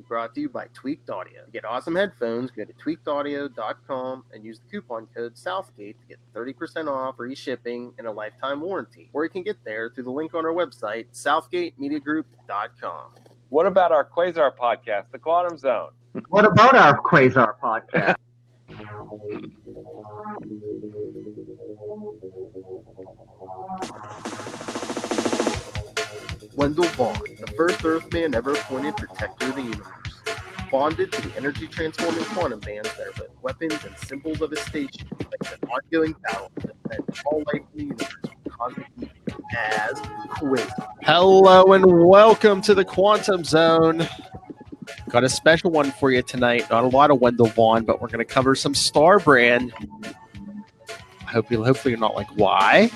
brought to you by Tweaked Audio. To get awesome headphones, go to tweakedaudio.com and use the coupon code Southgate to get 30% off, free shipping, and a lifetime warranty. Or you can get there through the link on our website, southgatemediagroup.com. What about our Quasar podcast, The Quantum Zone? What about our Quasar podcast? Wendell Vaughn, the first Earthman ever appointed protector of the universe. Bonded to the energy-transforming quantum bands that are both weapons and symbols of his station, like an ongoing battle to defend all life in the universe from cosmic evil as Quasar. Hello and welcome to the Quantum Zone. Got a special one for you tonight. Not a lot of Wendell Vaughn, but we're going to cover some Starbrand. Hopefully you're not like, why?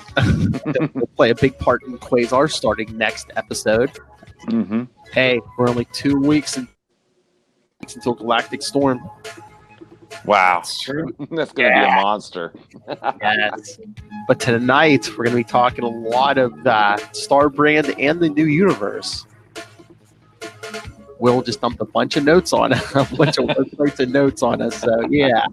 We'll play a big part in Quasar starting next episode. Mm-hmm. Hey, we're only 2 weeks until Galactic Storm. Wow. That's true. That's going to be a monster. Yes. But tonight, we're going to be talking a lot of Starbrand and the new universe. Will just dumped a bunch of notes on us, a bunch of websites and notes on us. So, yeah.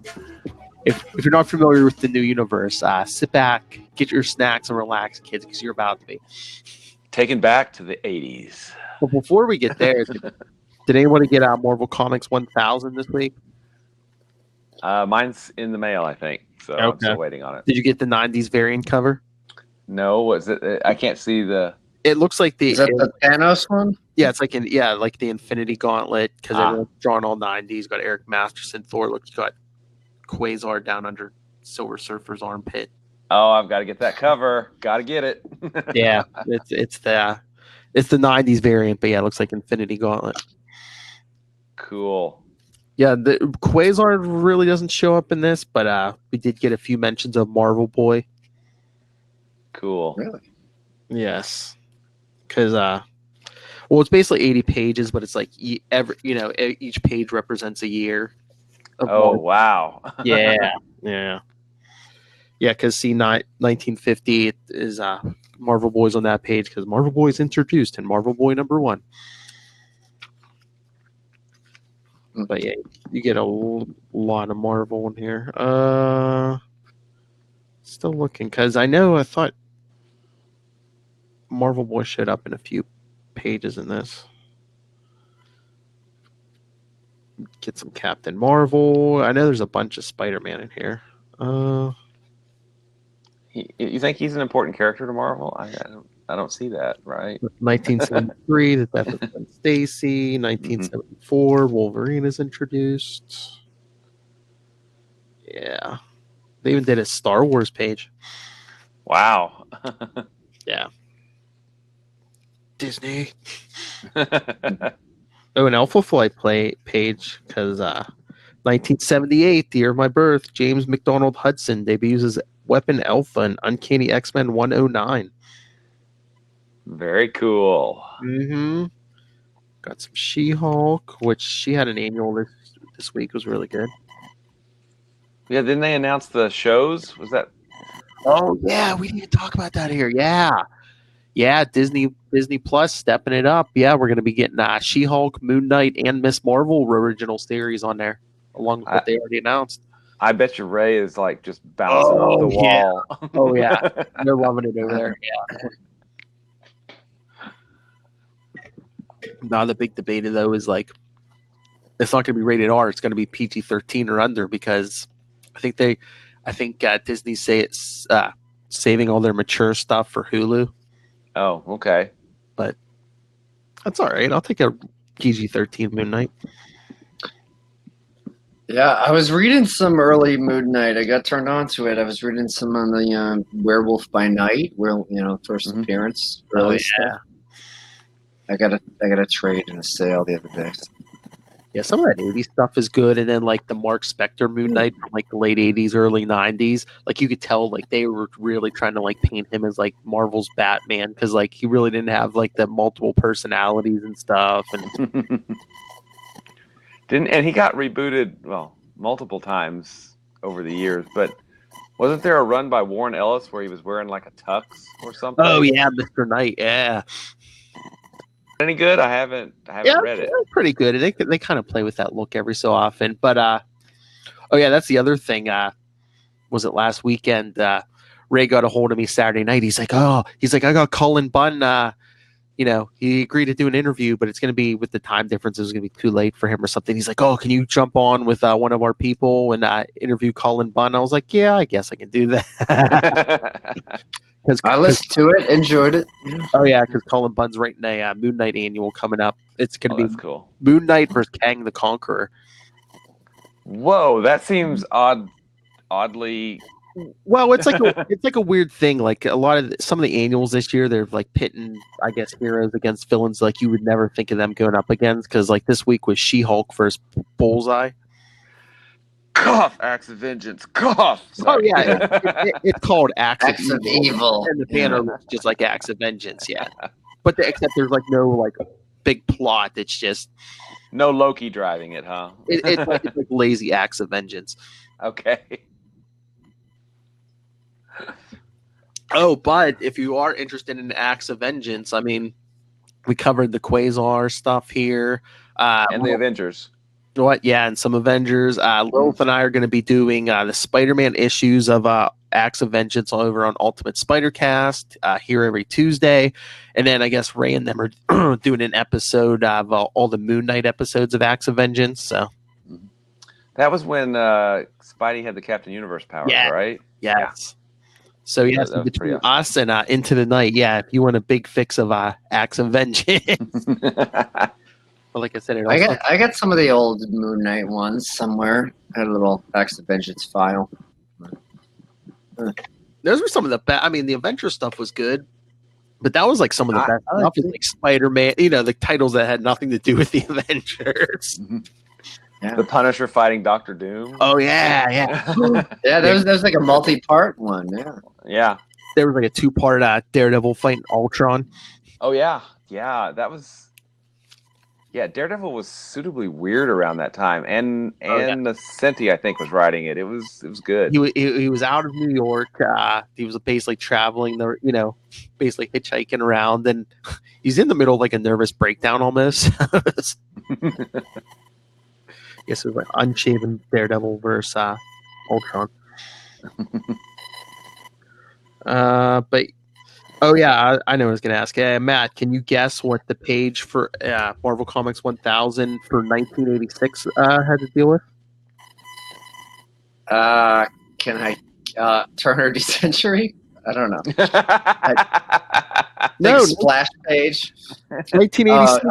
If you're not familiar with the new universe, sit back, get your snacks, and relax, kids, because you're about to be. Taken back to the 80s. But before we get there, did anyone get out Marvel Comics 1000 this week? Mine's in the mail, I think. So I'm still waiting on it. Did you get the 90s variant cover? No, was it? I can't see the. It looks like Is that the Thanos one? Yeah, it's like like the Infinity Gauntlet because everyone's drawn all 90s. Got Eric Masterson, Thor. Look, you got Quasar down under Silver Surfer's armpit. Oh, I've got to get that cover. Got to get it. Yeah, it's the 90s variant, but yeah, it looks like Infinity Gauntlet. Cool. Yeah, the Quasar really doesn't show up in this, but we did get a few mentions of Marvel Boy. Cool. Really? Yes, because it's basically 80 pages, but it's like each page represents a year. Oh, wow. Yeah. Because 1950 is Marvel Boy's on that page because Marvel Boy's introduced in Marvel Boy #1. But yeah, you get a lot of Marvel in here. Still looking because I thought Marvel Boy showed up in a few pages in this. Get some Captain Marvel. I know there's a bunch of Spider-Man in here. You think he's an important character to Marvel? I don't see that, right? 1973, the death of Gwen Stacy. 1974, Wolverine is introduced. Yeah. They even did a Star Wars page. Wow. Yeah. Disney. Oh, an Alpha Flight page, because 1978, the year of my birth, James McDonald Hudson debuts as Weapon Alpha in Uncanny X-Men 109. Very cool. Mm-hmm. Got some She-Hulk, which she had an annual this week. Was really good. Yeah, didn't they announce the shows? Was that? Oh, yeah, we didn't talk about that here. Yeah, Disney Plus stepping it up. Yeah, we're going to be getting She-Hulk, Moon Knight, and Miss Marvel original series on there, along with what they already announced. I bet your Ray is like just bouncing off the wall. Oh, yeah. They're loving it over there. Yeah. Now, the big debate, though, is like, it's not going to be rated R. It's going to be PG-13 or under because I think Disney's saving all their mature stuff for Hulu. Oh, okay. But that's all right. I'll take a PG-13 Moon Knight. Yeah, I was reading some early Moon Knight. I got turned on to it. I was reading some on the Werewolf by Night, where first appearance. Early stuff. I got a trade in a sale the other day. Yeah, some of that 80s stuff is good, and then like the Mark Spector Moon Knight from like the late 80s, early 90s, like you could tell like they were really trying to like paint him as like Marvel's Batman because like he really didn't have like the multiple personalities and stuff, and and he got rebooted multiple times over the years, but wasn't there a run by Warren Ellis where he was wearing like a tux or something? Oh yeah, Mr. Knight, yeah. Any good? I haven't read it. Pretty good. They kind of play with that look every so often. But oh yeah, that's the other thing. Was it last weekend? Ray got a hold of me Saturday night. He's like, I got Cullen Bunn. He agreed to do an interview, but it's going to be with the time difference. It was going to be too late for him or something. He's like, can you jump on with one of our people and interview Cullen Bunn? I was like, yeah, I guess I can do that. I listened to it, enjoyed it. Oh yeah, because Cullen Bunn's writing a Moon Knight annual coming up. It's going to be that's cool. Moon Knight versus Kang the Conqueror. Whoa, that seems oddly. Well, it's like a weird thing. Like a lot of some of the annuals this year, they're like pitting, I guess, heroes against villains like you would never think of them going up against. Because like this week was She-Hulk versus Bullseye. Cough, Acts of Vengeance. Cough. Sorry. Oh yeah, it's called Acts of Evil, and the banner looks just like Acts of Vengeance. Yeah, but except there's like no like big plot. It's just no Loki driving it, huh? It's like lazy Acts of Vengeance. Okay. Oh, but if you are interested in Acts of Vengeance, I mean, we covered the Quasar stuff here. And the Avengers. What? Yeah, and some Avengers. Lilith and I are going to be doing the Spider-Man issues of Acts of Vengeance over on Ultimate Spider-Cast here every Tuesday. And then I guess Ray and them are doing an episode of all the Moon Knight episodes of Acts of Vengeance. So that was when Spidey had the Captain Universe powers, right? Yes. Yeah. So yes, between us and Into the Night, if you want a big fix of Acts of Vengeance. But like I said, I got some of the old Moon Knight ones somewhere. I had a little Acts of Vengeance file. Those were some of the best. I mean, the Avengers stuff was good, but that was like some of the best stuff. Like Spider-Man, the titles that had nothing to do with the Avengers. Yeah. The Punisher fighting Dr. Doom. Oh yeah. Yeah, there was like a multi-part one. Yeah. There was like a 2-part Daredevil fighting Ultron. Oh yeah, that was. Yeah, Daredevil was suitably weird around that time, and Nocenti, I think, was writing it. It was good. He was out of New York. He was basically traveling basically hitchhiking around, and he's in the middle of like a nervous breakdown almost. Guess it was like unshaven Daredevil versus Ultron. But oh yeah, I know I was going to ask. Matt, can you guess what the page for Marvel Comics 1000 for 1986 had to deal with? Can I Turner Century? I don't know. No, splash page. 1986.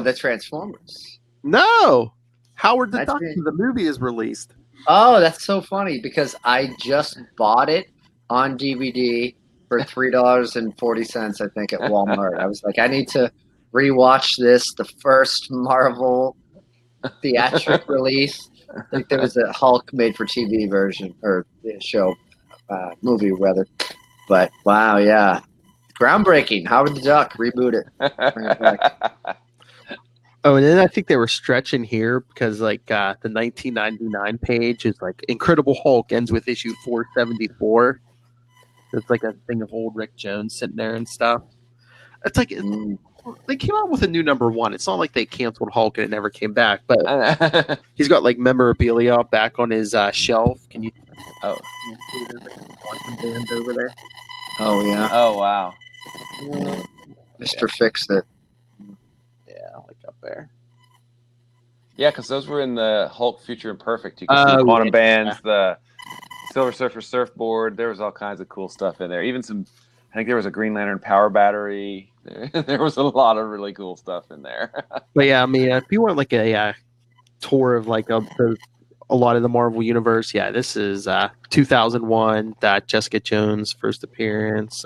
The Transformers. No, Howard the Duck. The movie is released. Oh, that's so funny because I just bought it on DVD for $3.40, I think, at Walmart. I was like, I need to rewatch this, the first Marvel theatric release. I think there was a Hulk made-for-TV version, or show, movie rather. But wow, yeah, groundbreaking. Howard the Duck, reboot it. Bring it back. Oh, and then I think they were stretching here because like the 1999 page is like Incredible Hulk ends with issue 474. It's like a thing of old Rick Jones sitting there and stuff. It's like they came out with a new number 1. It's not like they canceled Hulk and it never came back, but he's got like memorabilia back on his shelf. Can you? Oh, there's like a quantum band over there. Oh yeah. Oh wow. Mr. Fix-It. Yeah, like up there. Yeah, because those were in the Hulk Future Imperfect. You can see the quantum bands, the Silver Surfer surfboard. There was all kinds of cool stuff in there. Even I think there was a Green Lantern power battery. There was a lot of really cool stuff in there. But yeah, I mean, if you want like a tour of like a lot of the Marvel universe, this is 2001. Jessica Jones first appearance.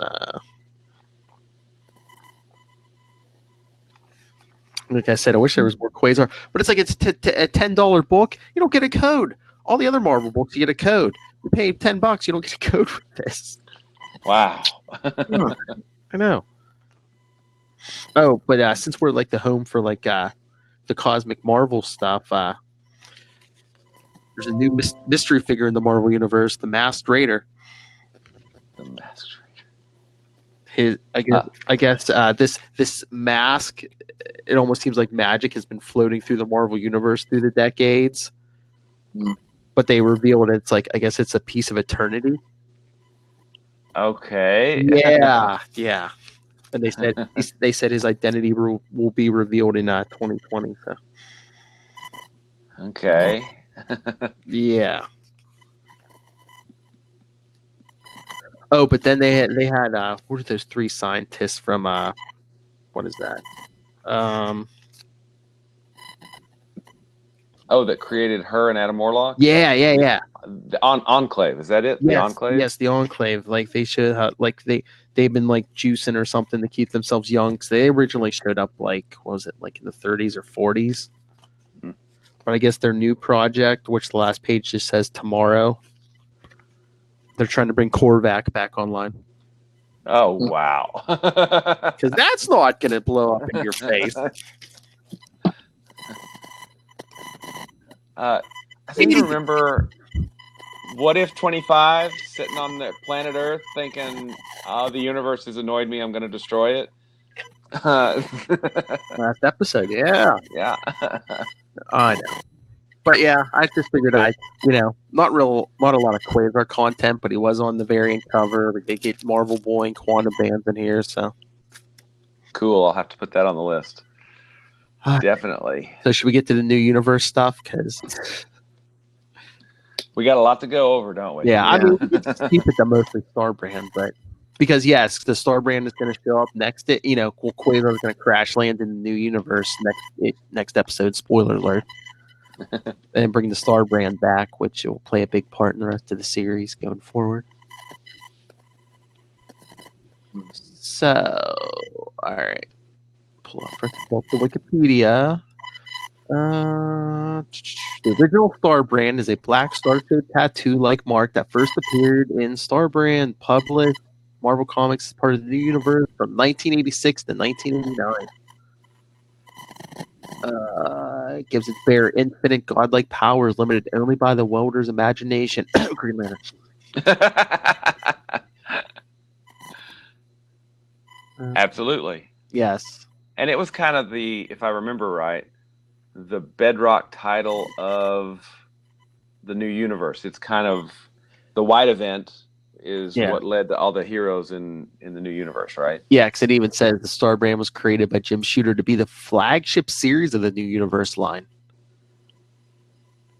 Like I said, I wish there was more Quasar, but it's like it's a $10 book. You don't get a code. All the other Marvel books, you get a code. You pay $10, you don't get a code for this. Wow. I know. Oh, but since we're like the home for like the Cosmic Marvel stuff, there's a new mystery figure in the Marvel universe, the Masked Raider. The Masked Raider. I guess this mask, it almost seems like magic, has been floating through the Marvel universe through the decades. But they revealed it's like, I guess it's a piece of eternity. Okay. Yeah. And they said his identity will be revealed in 2020. So. Okay. Yeah. Oh, but then they had what are those three scientists from what is that? That created her and Adam Warlock? Yeah. The Enclave, is that it? Yes, the Enclave? Yes, the Enclave. Like they should have, like they've been like juicing or something to keep themselves young. Because they originally showed up like, what was it, like in the 30s or 40s? Mm-hmm. But I guess their new project, which the last page just says tomorrow, they're trying to bring Korvac back online. Oh, wow. Because that's not going to blow up in your face. I seem to remember What If 25 sitting on the planet Earth thinking, the universe has annoyed me, I'm going to destroy it. Last episode, yeah. Yeah. I know. But yeah, I just figured not a lot of Quasar content, but he was on the variant cover. They get Marvel Boy and Quantum Bands in here, so cool. I'll have to put that on the list. Definitely. So should we get to the new universe stuff? Because we got a lot to go over, don't we? Yeah. I mean, we can keep it to mostly Starbrand, but because yes, the Starbrand is going to show up next. Quasar is going to crash land in the new universe next episode. Spoiler alert. And bring the Starbrand back, which will play a big part in the rest of the series going forward. So, all right. Pull up the Wikipedia. The original Starbrand is a black star-shaped tattoo-like mark that first appeared in Starbrand, published Marvel Comics as part of the new universe from 1986 to 1989. It gives its bearer infinite godlike powers limited only by the welder's imagination. Green Lantern. Absolutely. Yes. And it was kind of if I remember right, the bedrock title of the new universe. It's kind of the White Event is what led to all the heroes in the new universe, right? Yeah, because it even says the Starbrand was created by Jim Shooter to be the flagship series of the new universe line.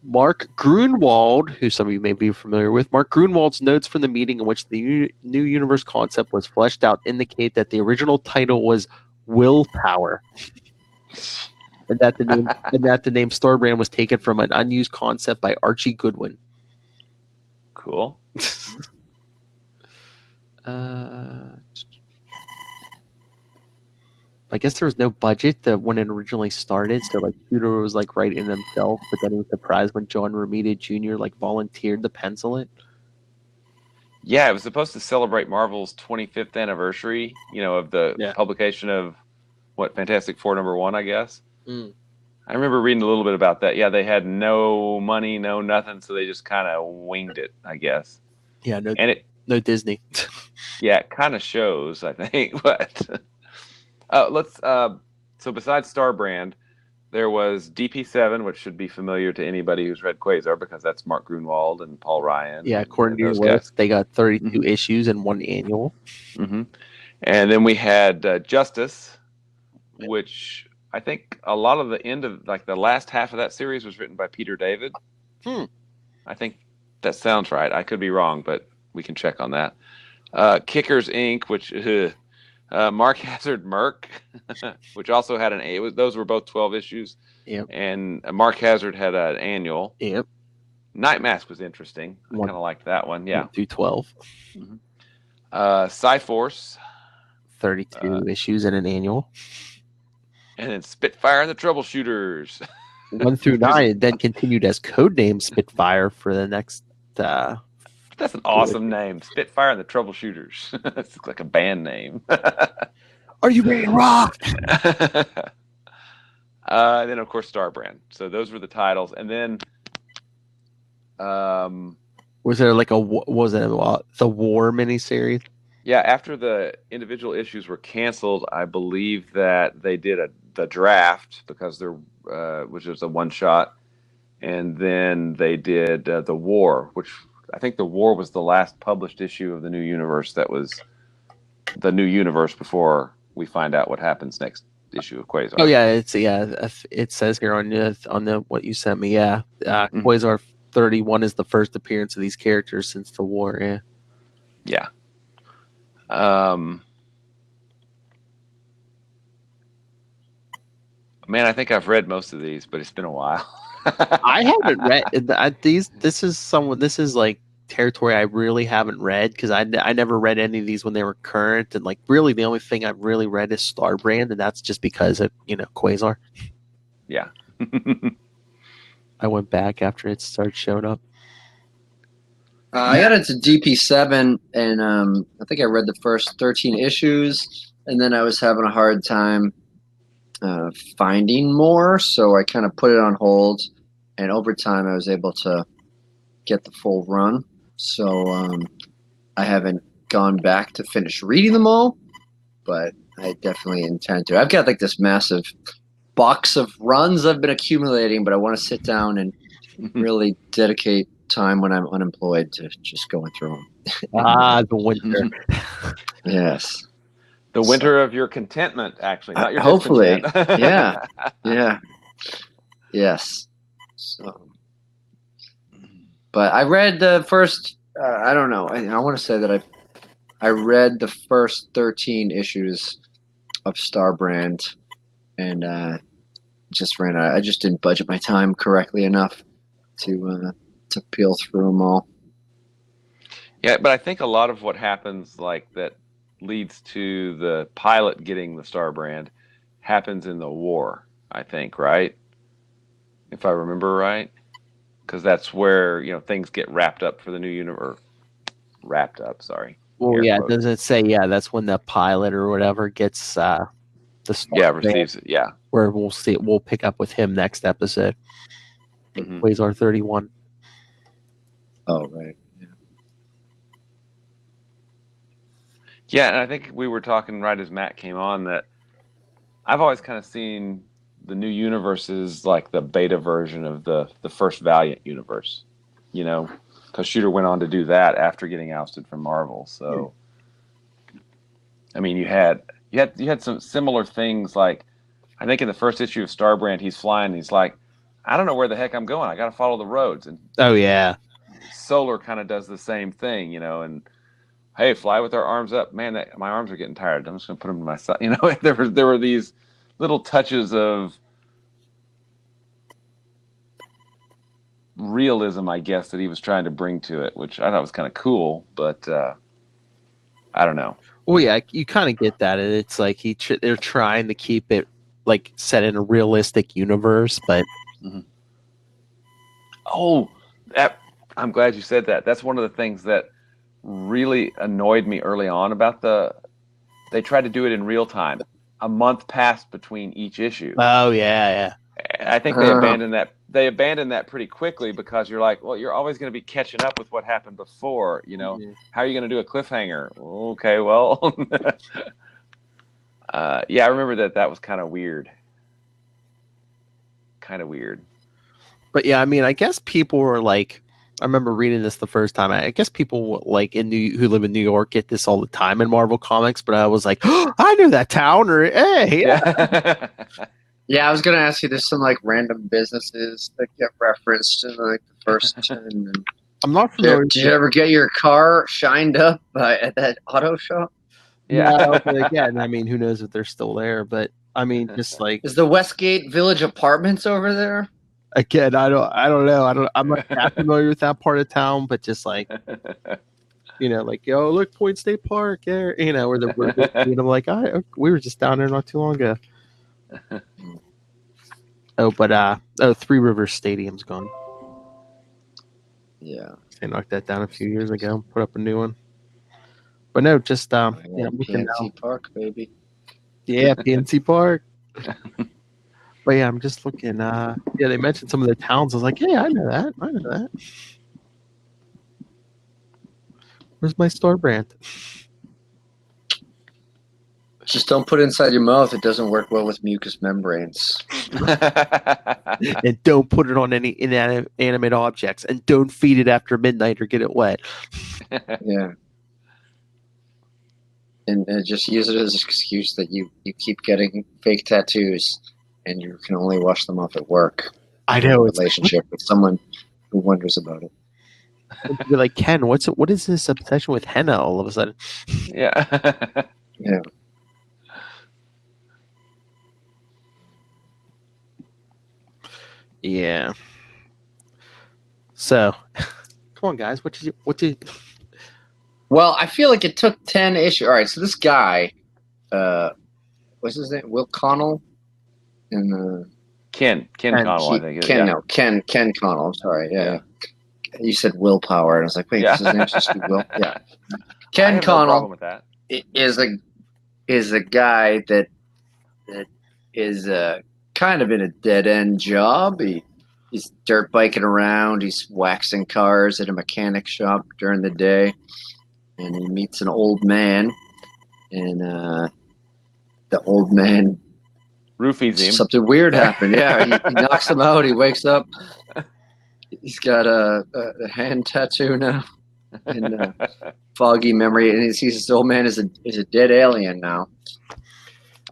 Mark Grunwald, who some of you may be familiar with, Mark Grunwald's notes from the meeting in which the new universe concept was fleshed out indicate that the original title was Willpower. And that the name Starbrand was taken from an unused concept by Archie Goodwin. Cool. I guess there was no budget when it originally started, so like Shooter was like writing himself, but then he was surprised when John Romita Jr. like volunteered to pencil it. Yeah, it was supposed to celebrate Marvel's 25th anniversary, of the publication of Fantastic Four #1, I guess. I remember reading a little bit about that. Yeah, they had no money, no nothing, so they just kind of winged it, I guess. Yeah, no Disney. Yeah, it kind of shows, I think. But so besides Starbrand, there was DP7, which should be familiar to anybody who's read Quasar because that's Mark Grunwald and Paul Ryan. Yeah, according to your list, they got 32 issues and one annual. Mm-hmm. And then we had Justice, which I think a lot of the end of the last half of that series was written by Peter David. I think that sounds right. I could be wrong, but we can check on that. Kickers Inc., which Mark Hazard Merc, which also had those were both 12 issues. Yep. And Mark Hazard had an annual. Yep. Night Mask was interesting. I kind of liked that one. Yeah. 1 through 12. Cyforce. 32 issues and an annual. And then Spitfire and the Troubleshooters. 1 through 9, then continued as codename Spitfire for the next. That's an awesome name, Spitfire and the Troubleshooters. It's like a band name. Are you ready to rock? And then of course Starbrand. So those were the titles, and then was there the War miniseries? Yeah, after the individual issues were canceled, I believe that they did the draft because there, which was a one shot, and then they did the War, which I think the War was the last published issue of the new universe. That was the new universe before we find out what happens next issue of Quasar. Oh yeah, it says here on the what you sent me. Yeah, Quasar 31 is the first appearance of these characters since the War. Yeah. Yeah. Man, I think I've read most of these, but it's been a while. I haven't read these. This is like territory I really haven't read because I never read any of these when they were current, and like really the only thing I've really read is Starbrand, and that's just because of Quasar. Yeah. I went back after it started showing up. I got into DP7, and I think I read the first 13 issues, and then I was having a hard time finding more, so I kind of put it on hold, and over time I was able to get the full run. So I haven't gone back to finish reading them all, but I definitely intend to. I've got like this massive box of runs I've been accumulating, but I want to sit down and really dedicate time when I'm unemployed to just going through them. The winter. Yes. The winter of your contentment, actually, not your hopefully. discontent. Yeah. Yes. So, but I read the first. I don't know. I want to say that I read the first 13 issues of Starbrand, and just ran out. I just didn't budget my time correctly enough to peel through them all. Yeah, but I think a lot of what happens, like that, leads to the pilot getting the Starbrand, happens in the War. I think, right? If I remember right, because that's where things get wrapped up for the new universe. Wrapped up, sorry. Well, yeah. Does it say that's when the pilot or whatever gets the Starbrand? Receives it. Yeah. Where we'll see. We'll pick up with him next episode. Quasar 31. Oh, right. Yeah, and I think we were talking right as Matt came on that I've always kind of seen the new universe as like the beta version of the first Valiant universe, because Shooter went on to do that after getting ousted from Marvel. So, I mean, you had some similar things. Like, I think in the first issue of Starbrand, he's flying, and he's like, I don't know where the heck I'm going. I got to follow the roads. And oh yeah, Solar kind of does the same thing, and hey, fly with our arms up. Man, my arms are getting tired. I'm just going to put them to my side. There were these little touches of realism, I guess, that he was trying to bring to it, which I thought was kind of cool, but I don't know. Well, yeah, you kind of get that. It's like they're trying to keep it like set in a realistic universe, but I'm glad you said that. That's one of the things that really annoyed me early on about they tried to do it in real time. A month passed between each issue. Oh yeah. I think they abandoned that. They abandoned that pretty quickly because you're like, well, you're always going to be catching up with what happened before. How are you going to do a cliffhanger? Okay, well, yeah, I remember that was kind of weird. But yeah, I mean, I guess people were like, I remember reading this the first time. I guess people like who live in New York get this all the time in Marvel Comics. But I was like, oh, I knew that town. Or hey, yeah. Yeah, I was gonna ask you. There's some like random businesses that get referenced in like the first 10. I'm not familiar. Did you ever get your car shined up at that auto shop? Yeah. No, but again, I mean, who knows if they're still there? But I mean, just like, is the Westgate Village Apartments over there? Again, I don't know. I'm not that familiar with that part of town, but just like, like, yo, look, Point State Park, there, where the I'm like, we were just down there not too long ago. Three Rivers Stadium's gone. Yeah, they knocked that down a few years ago, put up a new one. But no, just PNC Park, baby. Yeah, PNC Park. But yeah, I'm just looking. They mentioned some of the towns. I was like, yeah, I know that. Where's my Starbrand? Just don't put it inside your mouth. It doesn't work well with mucous membranes. And don't put it on any inanimate objects. And don't feed it after midnight or get it wet. Yeah. And just use it as an excuse that you keep getting fake tattoos and you can only wash them off at work. I know. It's a relationship with someone who wonders about it. You're like, Ken, what is this obsession with henna all of a sudden? Yeah. Yeah. Yeah. So, come on, guys. What did? Well, I feel like it took 10 issues. All right, so this guy, what's his name? Will Connell? And Ken Connell, I think. Ken Connell. I'm sorry. Yeah. You said willpower, and I was like, wait, is his name supposed to be Will? Yeah. Ken I have Connell no problem with that. is a guy that is kind of in a dead end job. He's dirt biking around. He's waxing cars at a mechanic shop during the day, and he meets an old man, and the old man Roofies him. something weird happened. Yeah, he knocks him out. He wakes up. He's got a hand tattoo now, and foggy memory, and he sees this old man is a dead alien now.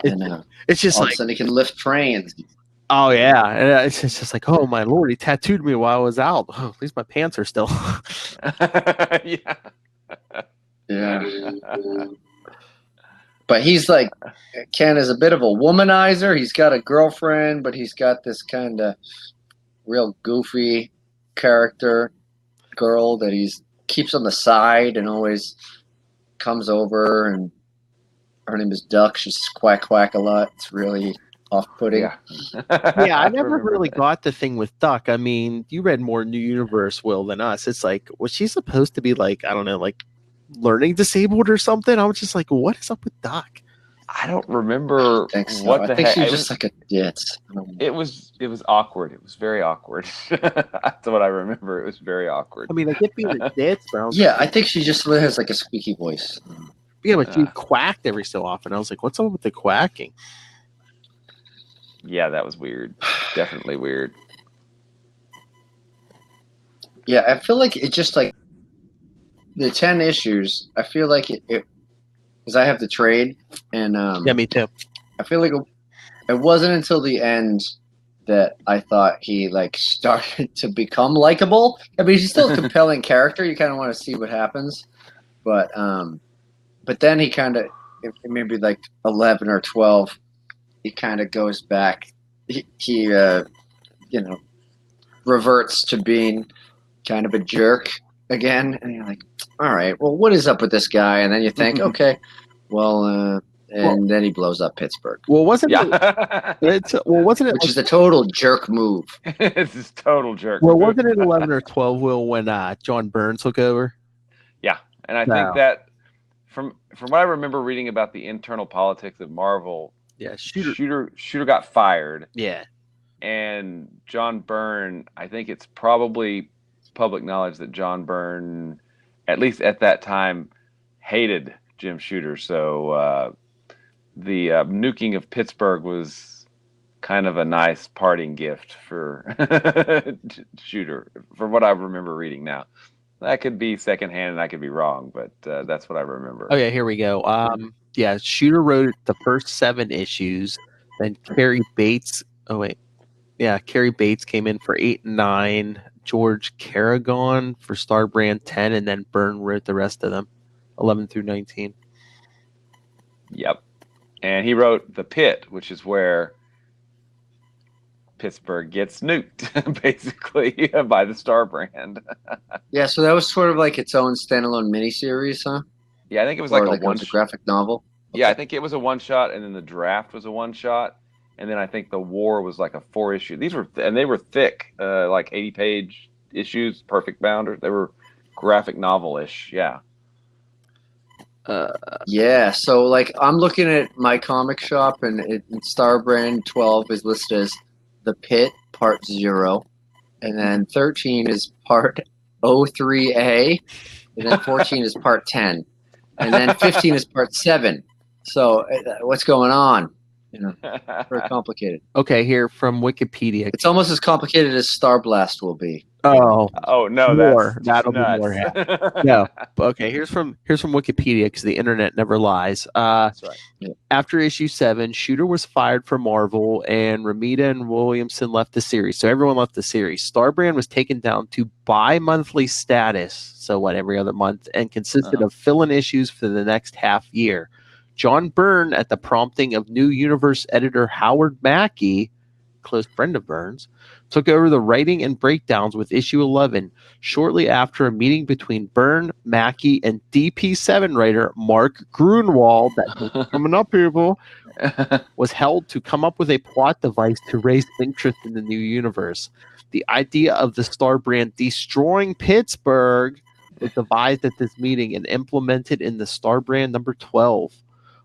And It's just all like, of a sudden he can lift trains. oh yeah, and it's just like, oh my lord, he tattooed me while I was out. Oh, at least my pants are still. Yeah. Yeah. But he's like, Ken is a bit of a womanizer. He's got a girlfriend, but he's got this kind of real goofy character girl that he's keeps on the side and always comes over, and her name is Duck. She's quack quack a lot. It's really off-putting. Yeah. Yeah, I never remember really that. got the thing with Duck. I mean, you read more New Universe, Will, than us. It's like, was she supposed to be like, I don't know, like learning disabled or something? I was just like, what is up with Duck? I don't remember I think so. what the I think heck. she's just like a ditz. It was awkward. It was very awkward. That's what I remember. It was very awkward. I mean, I get being a ditz, but I was Yeah, I think she just has like a squeaky voice. yeah, but she quacked every so often. I was like, what's up with the quacking? Yeah, that was weird. Definitely weird. Yeah, I feel like it just like the 10 issues. I feel like it because I have the trade, and Yeah, me too. I feel like it wasn't until the end that I thought he like started to become likable. I mean, he's still a compelling character. You kind of want to see what happens, but then he kind of maybe like 11 or 12, he kind of goes back. He reverts to being kind of a jerk again, and you're like, all right, well, what is up with this guy? And then you think, okay, well, then he blows up Pittsburgh. Well, wasn't Yeah. wasn't it Which is a total jerk move. It's this total jerk. well, wasn't it 11 or 12, Will, when John Burns took over? Yeah, and I No. think that from what I remember reading about the internal politics of Marvel, Yeah, Shooter got fired, Yeah. and John Byrne. I think it's probably public knowledge that John Byrne, at least at that time, hated Jim Shooter. So the nuking of Pittsburgh was kind of a nice parting gift for Shooter, from what I remember reading now. That could be secondhand and I could be wrong, but that's what I remember. Okay, here we go. Yeah, Shooter wrote the first 7 issues. Then Carrie Bates. Oh wait, yeah, Carrie Bates came in for 8 and 9. George Carragon for Starbrand 10, and then Byrne wrote the rest of them, 11 through 19. Yep. And he wrote The Pit, which is where Pittsburgh gets nuked, basically, by the Starbrand. Yeah, so that was sort of like its own standalone miniseries, huh? Yeah, I think it was Or like a one. a graphic novel. Yeah, I think it was a one shot, and then the draft was a one shot, and then I think the war was like a 4 issue. These were and they were thick, like 80-page issues, perfect bound. They were graphic novel-ish. Yeah. Yeah, so like I'm looking at my comic shop, and Starbrand 12 is listed as The Pit Part 0, and then 13 is Part 03A, and then 14 is Part 10, and then 15 is Part 7. So what's going on? Very complicated. Okay, here from Wikipedia. It's almost as complicated as Star Blast will be. Oh no, that'll be nuts. more. No, okay. Here's from Wikipedia because the internet never lies. That's right. Yeah. After issue 7, Shooter was fired from Marvel, and Ramita and Williamson left the series. So everyone left the series. Starbrand was taken down to bi-monthly status, so every other month, and consisted of fill-in issues for the next half year. John Byrne, at the prompting of New Universe editor Howard Mackey, close friend of Burns, took over the writing and breakdowns with issue 11, shortly after a meeting between Byrne, Mackey, and DP7 writer Mark Grunwald, that's coming up, people, was held to come up with a plot device to raise interest in the new universe. The idea of the Starbrand destroying Pittsburgh was devised at this meeting and implemented in the Starbrand number 12.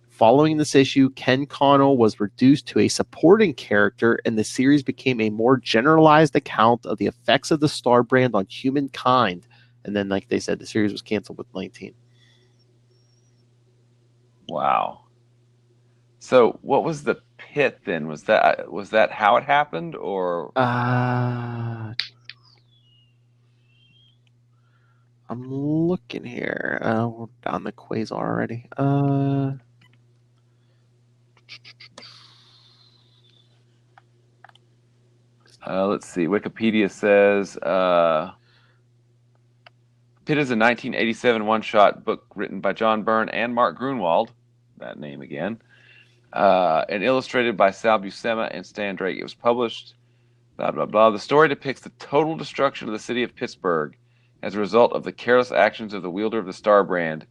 Following this issue, Ken Connell was reduced to a supporting character, and the series became a more generalized account of the effects of the Starbrand on humankind. And then, like they said, the series was canceled with 19. Wow. So, what was the pit then? Was that how it happened, or? I'm looking here. We're down the Quasar already. Let's see. Wikipedia says Pit is a 1987 one-shot book written by John Byrne and Mark Grunwald, that name again, and illustrated by Sal Buscema and Stan Drake. It was published, blah, blah, blah. The story depicts the total destruction of the city of Pittsburgh as a result of the careless actions of the wielder of the Starbrand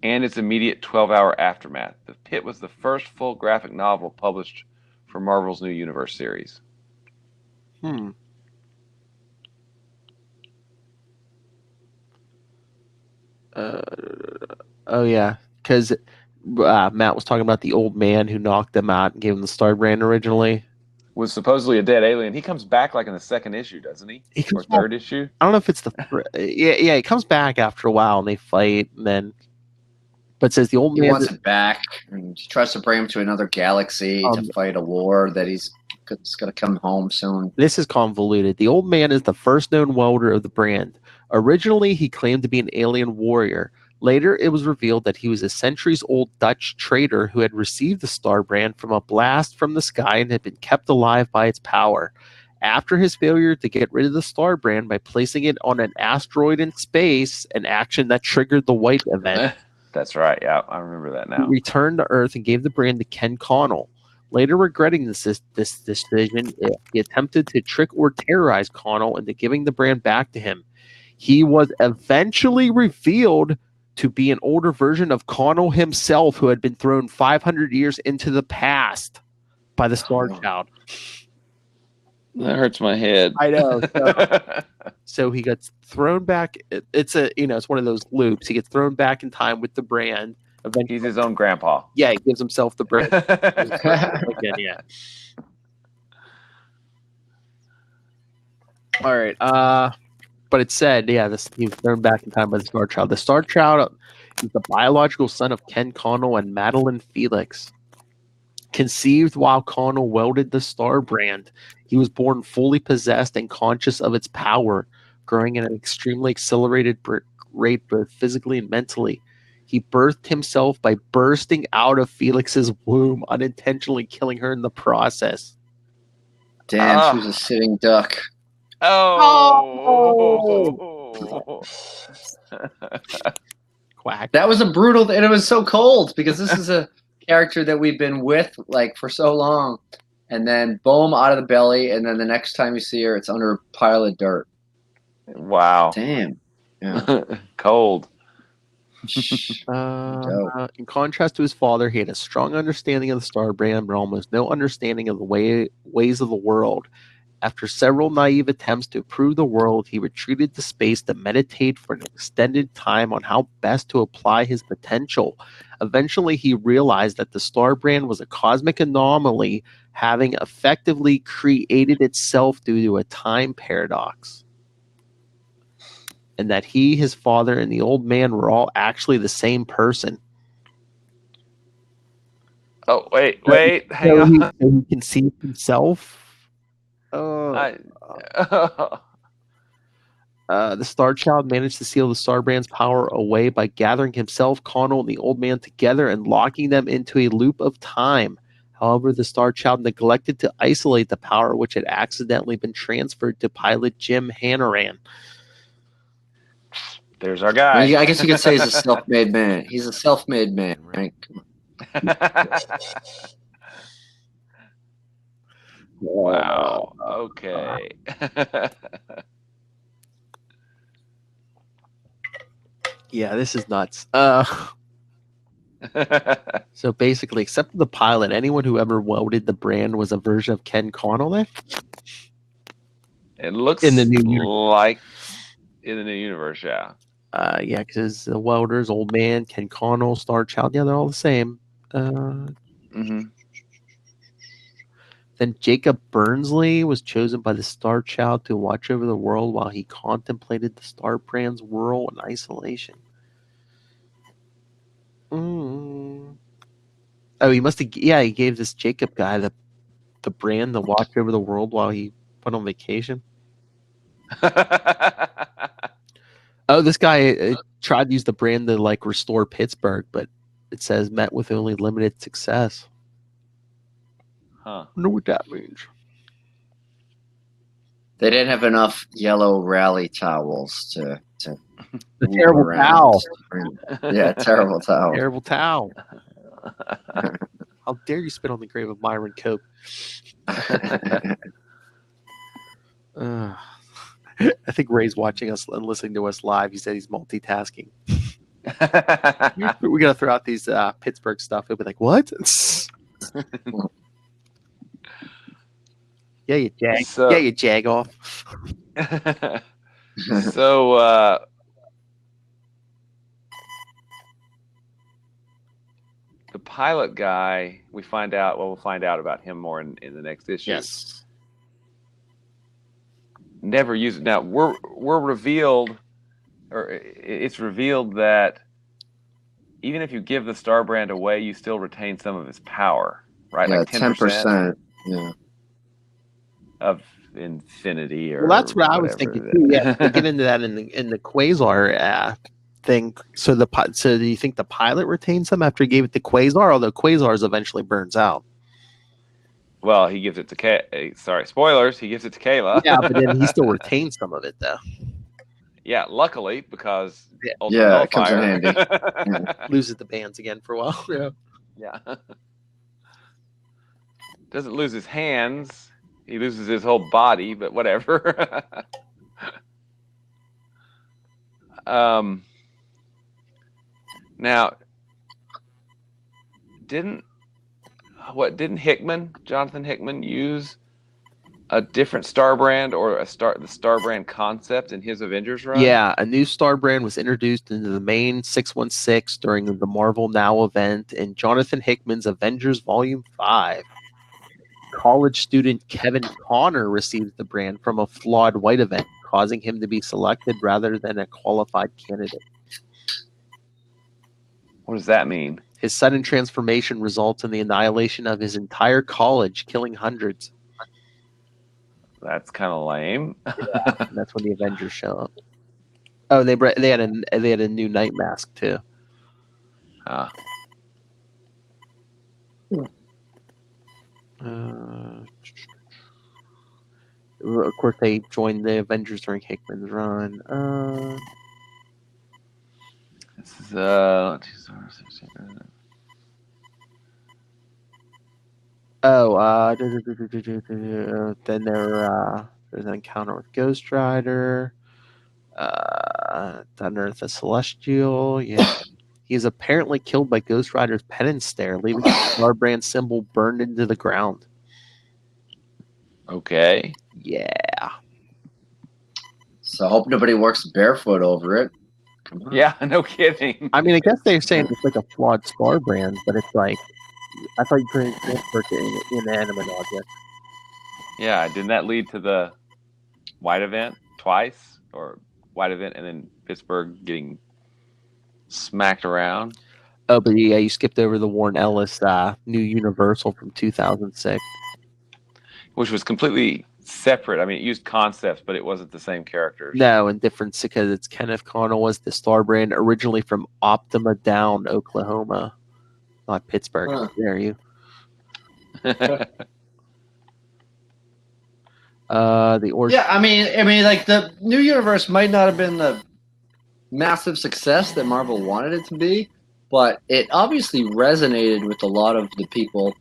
and its immediate 12-hour aftermath. The Pit was the first full graphic novel published for Marvel's New Universe series. Oh yeah, because Matt was talking about the old man who knocked them out and gave them the Starbrand originally. Was supposedly a dead alien. He comes back like in the second issue, doesn't he? Or third issue? I don't know if it's the yeah. He comes back after a while and they fight, and then but says the old man wants it back and he tries to bring him to another galaxy to fight a war that he's going to come home soon. This is convoluted. The old man is the first known welder of the brand. Originally, he claimed to be an alien warrior. Later, it was revealed that he was a centuries-old Dutch trader who had received the Starbrand from a blast from the sky and had been kept alive by its power. After his failure to get rid of the Starbrand by placing it on an asteroid in space, an action that triggered the White event. That's right. Yeah, I remember that now. He returned to Earth and gave the brand to Ken Connell. Later regretting this decision, he attempted to trick or terrorize Connell into giving the brand back to him. He was eventually revealed to be an older version of Connell himself, who had been thrown 500 years into the past by the Star Child. That hurts my head. I know. So he gets thrown back. It's one of those loops. He gets thrown back in time with the brand. Eventually, he's his own grandpa. Yeah, he gives himself the brand. Again, yeah. All right. But it said, he was thrown back in time by the Star Child. The Star Child is the biological son of Ken Connell and Madeline Felix. Conceived while Connell welded the Starbrand, he was born fully possessed and conscious of its power, growing at an extremely accelerated rate both physically and mentally. He birthed himself by bursting out of Felix's womb, unintentionally killing her in the process. Damn, she was a sitting duck. Oh! Quack. That was a brutal, and it was so cold because this is a character that we've been with for so long, and then boom, out of the belly, and then the next time you see her, it's under a pile of dirt. Wow! Damn. Yeah. Cold. In contrast to his father, he had a strong understanding of the Starbrand, but almost no understanding of the ways of the world. After several naive attempts to improve the world, he retreated to space to meditate for an extended time on how best to apply his potential. Eventually, he realized that the Starbrand was a cosmic anomaly, having effectively created itself due to a time paradox. And that he, his father, and the old man were all actually the same person. Oh, wait, hang So on. he can see himself. The Star Child managed to seal the Starbrand's power away by gathering himself, Connell, and the Old Man together and locking them into a loop of time. However, the Star Child neglected to isolate the power, which had accidentally been transferred to pilot Jim Hannaran. There's our guy. I guess you could say he's a self-made man. He's a self-made man, right? Wow. Okay. Yeah, this is nuts. So basically, except for the pilot, anyone who ever welded the brand was a version of Ken Connell there. It looks In the new like in the new universe, yeah. Yeah, because the welders, Old Man, Ken Connell, Star Child, yeah, they're all the same. Then Jacob Burnsley was chosen by the Star Child to watch over the world while he contemplated the Starbrand's world in isolation. Oh, he must have. Yeah, he gave this Jacob guy the brand to watch over the world while he went on vacation. Oh, this guy tried to use the brand to like restore Pittsburgh, but it says met with only limited success. Huh. I wonder what that means. They didn't have enough yellow rally towels to The move terrible around. towel. Yeah, terrible towel. Terrible towel. How dare you spit on the grave of Myron Cope? I think Ray's watching us and listening to us live. He said he's multitasking. We gotta throw out these Pittsburgh stuff. He'll be like, "What?" Yeah, you jag. So- yeah, you jag off. So the pilot guy, we'll find out about him more in the next issue. Yes. Never use it. Now we're revealed, or it's revealed that even if you give the Starbrand away, you still retain some of its power, right? Yeah, Like 10% Yeah. of infinity, or Well, that's what I was whatever. thinking too. Yeah, we get into that in the Quasar thing. So do you think the pilot retains some after he gave it to Quasar? Although Quasar's eventually burns out. Well, he gives it to sorry, spoilers. He gives it to Kayla. Yeah, but then he still retains some of it though. Yeah, luckily, because Yeah, it comes in handy. Loses the bands again for a while. Yeah. Yeah. Doesn't lose his hands. He loses his whole body, but whatever. Now, didn't Jonathan Hickman use a different Starbrand or the Starbrand concept in his Avengers run? Yeah, a new Starbrand was introduced into the main 616 during the Marvel Now event in Jonathan Hickman's Avengers Volume 5. College student Kevin Connor received the brand from a flawed white event, causing him to be selected rather than a qualified candidate. What does that mean? His sudden transformation results in the annihilation of his entire college, killing hundreds. That's kind of lame. And that's when the Avengers show up. Oh, they had a new night mask too. Of course, they joined the Avengers during Hickman's run. This is then there's an encounter with Ghost Rider. Unearth the Celestial. Yeah. He is apparently killed by Ghost Rider's penance stare, leaving the Starbrand symbol burned into the ground. okay. Yeah. So I hope nobody works barefoot over it. Come on. Yeah, no kidding. I mean, I guess they're saying it's like a flawed Starbrand, but it's like, I thought you couldn't transfer it to inanimate object. Yeah, didn't that lead to the White event twice, or White event and then Pittsburgh getting smacked around? Oh, but yeah, you skipped over the Warren Ellis New Universal from 2006. Which was completely separate. I mean, it used concepts, but it wasn't the same characters. No, and different because it's Kenneth Connell was the Starbrand, originally from Optima Down, Oklahoma, not Pittsburgh. Huh. There you. The origin. Yeah, I mean, like the new universe might not have been the massive success that Marvel wanted it to be, but it obviously resonated with a lot of the people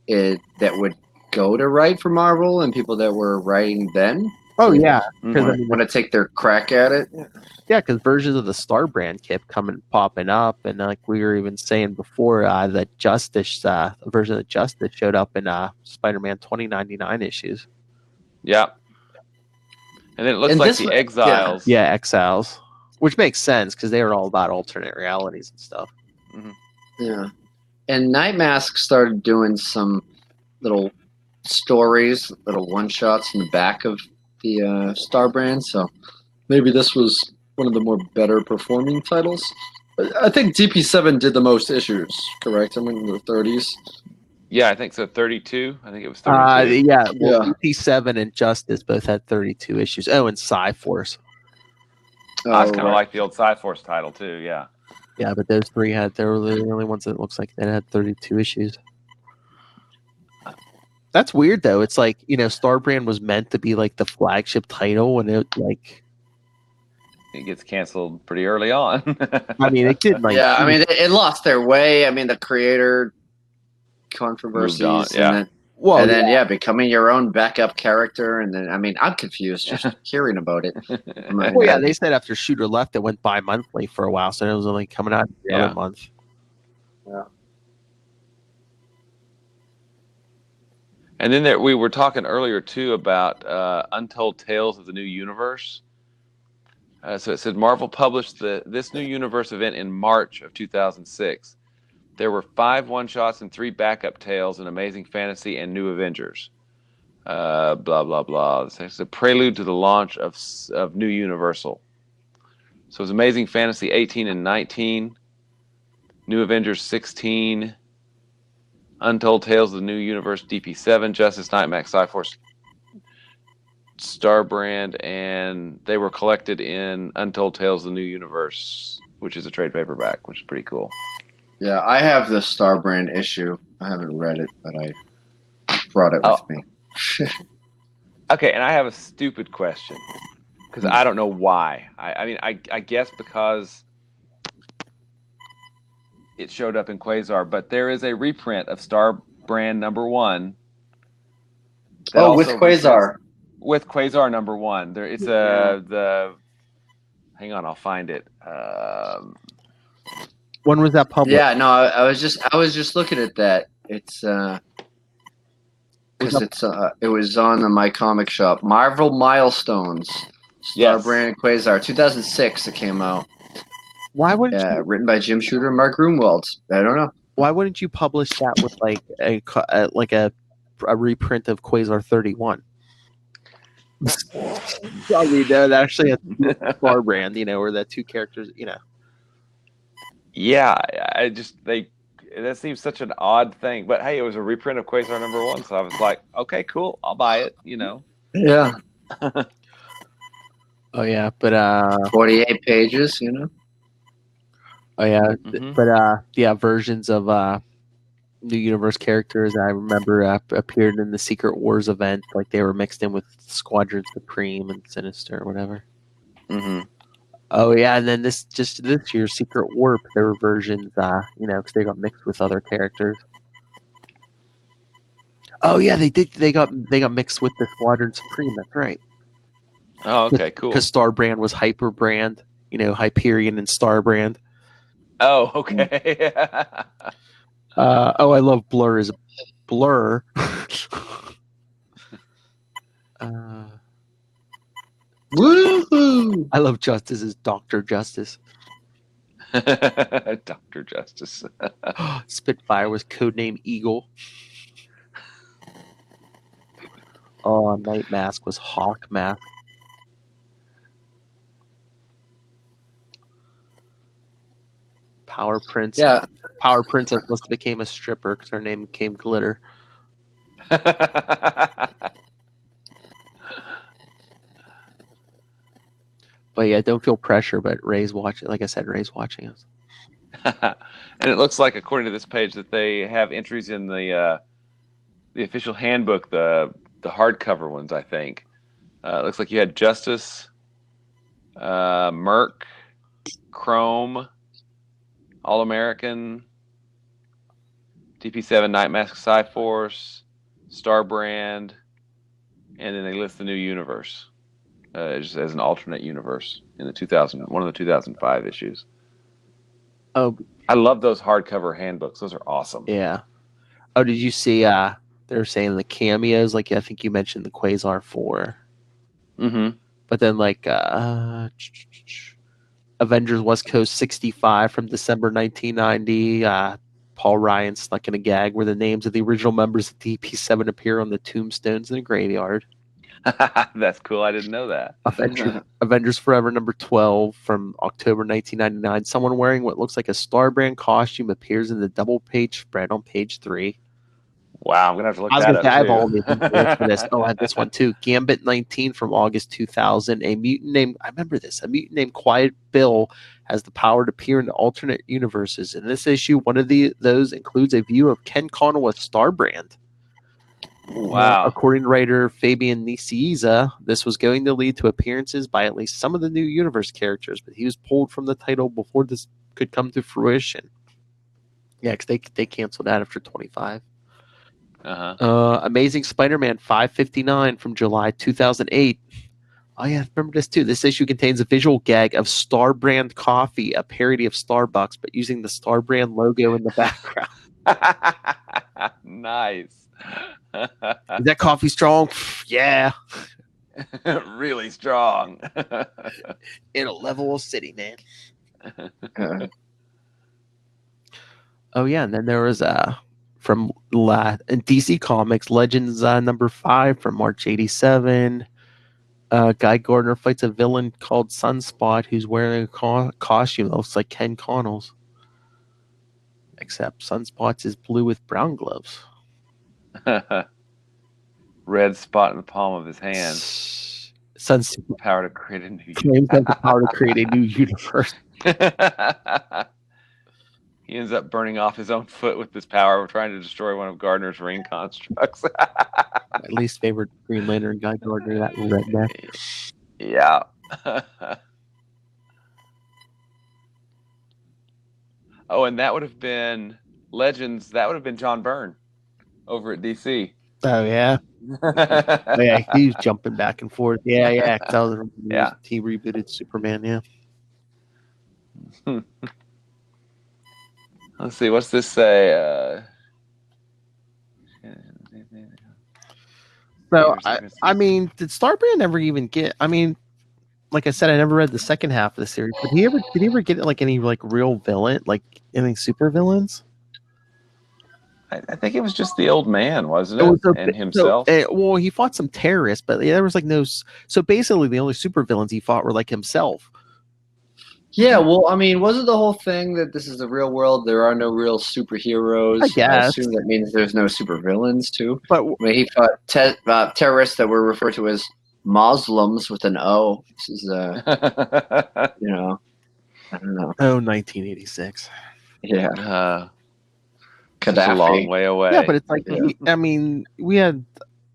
that would go to write for Marvel and people that were writing then. Oh yeah, because want to take their crack at it. Yeah, because versions of the Starbrand kept popping up, and like we were even saying before, the Justice version of Justice showed up in Spider-Man 2099 issues. Yeah, and then it looks like the Exiles. Yeah, Exiles, which makes sense because they were all about alternate realities and stuff. Mm-hmm. Yeah, and Night Mask started doing some little stories, little one-shots in the back of the Starbrand, so maybe this was one of the more better performing titles. I think DP7 did the most issues, correct? I mean, in the 30s. Yeah, I think so. 32. I think it was 32. DP7 and Justice both had 32 issues. Oh, and Cyforce. I kind of like the old Cyforce title too. Yeah. Yeah, but those three they were the only ones that looks like they had 32 issues. That's weird though. It's like, Starbrand was meant to be like the flagship title, and it gets canceled pretty early on. I mean, it did. It lost their way. I mean, the creator controversies, and then becoming your own backup character, and then I'm confused just hearing about it. They said after Shooter left, it went bi-monthly for a while, so it was only coming out the other month. Yeah. And then we were talking earlier too about Untold Tales of the New Universe. So it said Marvel published this New Universe event in March of 2006. There were 5 one-shots and 3 backup tales in Amazing Fantasy and New Avengers. Blah, blah, blah. It's a prelude to the launch of New Universal. So it was Amazing Fantasy 18 and 19, New Avengers 16, Untold Tales of the New Universe DP7, Justice, Nightmax, Cyforce, Starbrand, and they were collected in Untold Tales of the New Universe, which is a trade paperback, which is pretty cool. Yeah, I have the Starbrand issue. I haven't read it, but I brought it with me. Okay, and I have a stupid question because I don't know why. I guess because it showed up in Quasar, but there is a reprint of Starbrand #1. With Quasar. With Quasar #1. There, it's hang on, I'll find it. When was that published? Yeah, no, I was just looking at that. It's because it was on the My Comic Shop. Marvel Milestones, Starbrand and Quasar, 2006. It came out. Why wouldn't you? Written by Jim Shooter and Mark Grunwald. I don't know. Why wouldn't you publish that with like a reprint of Quasar 31? That actually has Starbrand, where the 2 characters, Yeah, that seems such an odd thing. But hey, it was a reprint of Quasar #1, so I was like, okay, cool, I'll buy it. Yeah. Oh yeah, but 48 pages. Oh yeah, Mm-hmm. but versions of New Universe characters I remember appeared in the Secret Wars event, like they were mixed in with Squadron Supreme and Sinister or whatever. Mm-hmm. Oh yeah, and then this year's Secret Warp, there were versions, because they got mixed with other characters. Oh yeah, they did. They got mixed with the Squadron Supreme. That's right. Oh, okay, cool. Because Starbrand was Hyperbrand, Hyperion and Starbrand. Oh, okay. I love Blur as Blur. Woohoo! I love Justice as Dr. Justice. Dr. Justice. Spitfire was codename Eagle. Oh, Night Mask was Hawk Mask. Power Prince. Yeah. Power Princess must have became a stripper because her name became Glitter. But yeah, don't feel pressure. But Ray's watching. Like I said, Ray's watching us. And it looks like, according to this page, that they have entries in the official handbook, the hardcover ones. I think it looks like you had Justice, Merc, Chrome, All American, DP7, Night Mask, Psyforce, Starbrand, and then they list the new universe just as an alternate universe in one of the 2005 issues. Oh, I love those hardcover handbooks. Those are awesome. yeah. Oh, did you see? They're saying the cameos. Like I think you mentioned the Quasar 4. Mm-hmm. But then like Avengers West Coast 65 from December 1990. Paul Ryan snuck in a gag where the names of the original members of DP7 appear on the tombstones in the graveyard. That's cool. I didn't know that. Avengers Forever number 12 from October 1999. Someone wearing what looks like a Starbrand costume appears in the double page spread on page 3. Wow, I'm gonna have to look I was that gonna up say, I have too. all the info for this. Oh, I have this one too. Gambit 19 from August 2000. I remember this. A mutant named Quiet Bill has the power to appear in alternate universes. In this issue, one of those includes a view of Ken Connell as Starbrand. Wow. According to writer Fabian Nicieza, this was going to lead to appearances by at least some of the new universe characters, but he was pulled from the title before this could come to fruition. Yeah, because they canceled that after 25. Amazing Spider-Man 559 from July 2008. Oh yeah, I remember this too. This issue contains a visual gag of Starbrand coffee, a parody of Starbucks, but using the Starbrand logo in the background. Nice. Is that coffee strong? Yeah. Really strong. In a level city, man. Oh yeah, and then there was from DC Comics Legends number 5 from March 87. Guy Gardner fights a villain called Sunspot who's wearing a costume that looks like Ken Connell's. Except Sunspot's is blue with brown gloves. Red spot in the palm of his hand. Sunspot power to create a new claims has the power to create a new universe. He ends up burning off his own foot with this power of trying to destroy one of Gardner's ring constructs. My least favorite Green Lantern, Guy Gardner, that redneck. Yeah. Oh, and that would have been Legends. That would have been John Byrne over at DC. Oh, yeah. Oh, yeah, he was jumping back and forth. Yeah. Yeah. He rebooted Superman, yeah. Let's see. What's this say? So, I mean, did Starbrand ever even get... I mean, like I said, I never read the second half of the series. But did he ever get like any like real villain, like any super villains? I think it was just the old man, wasn't it? And himself. Well, he fought some terrorists, but there was like no... So basically, the only super villains he fought were like himself. Yeah, well, I mean, wasn't the whole thing that this is the real world? There are no real superheroes. I guess. I assume that means there's no supervillains too. But I mean, he fought terrorists that were referred to as Muslims with an O. This is, I don't know. Oh, 1986. Yeah. Gaddafi. A long way away. Yeah, but it's like, I mean, we had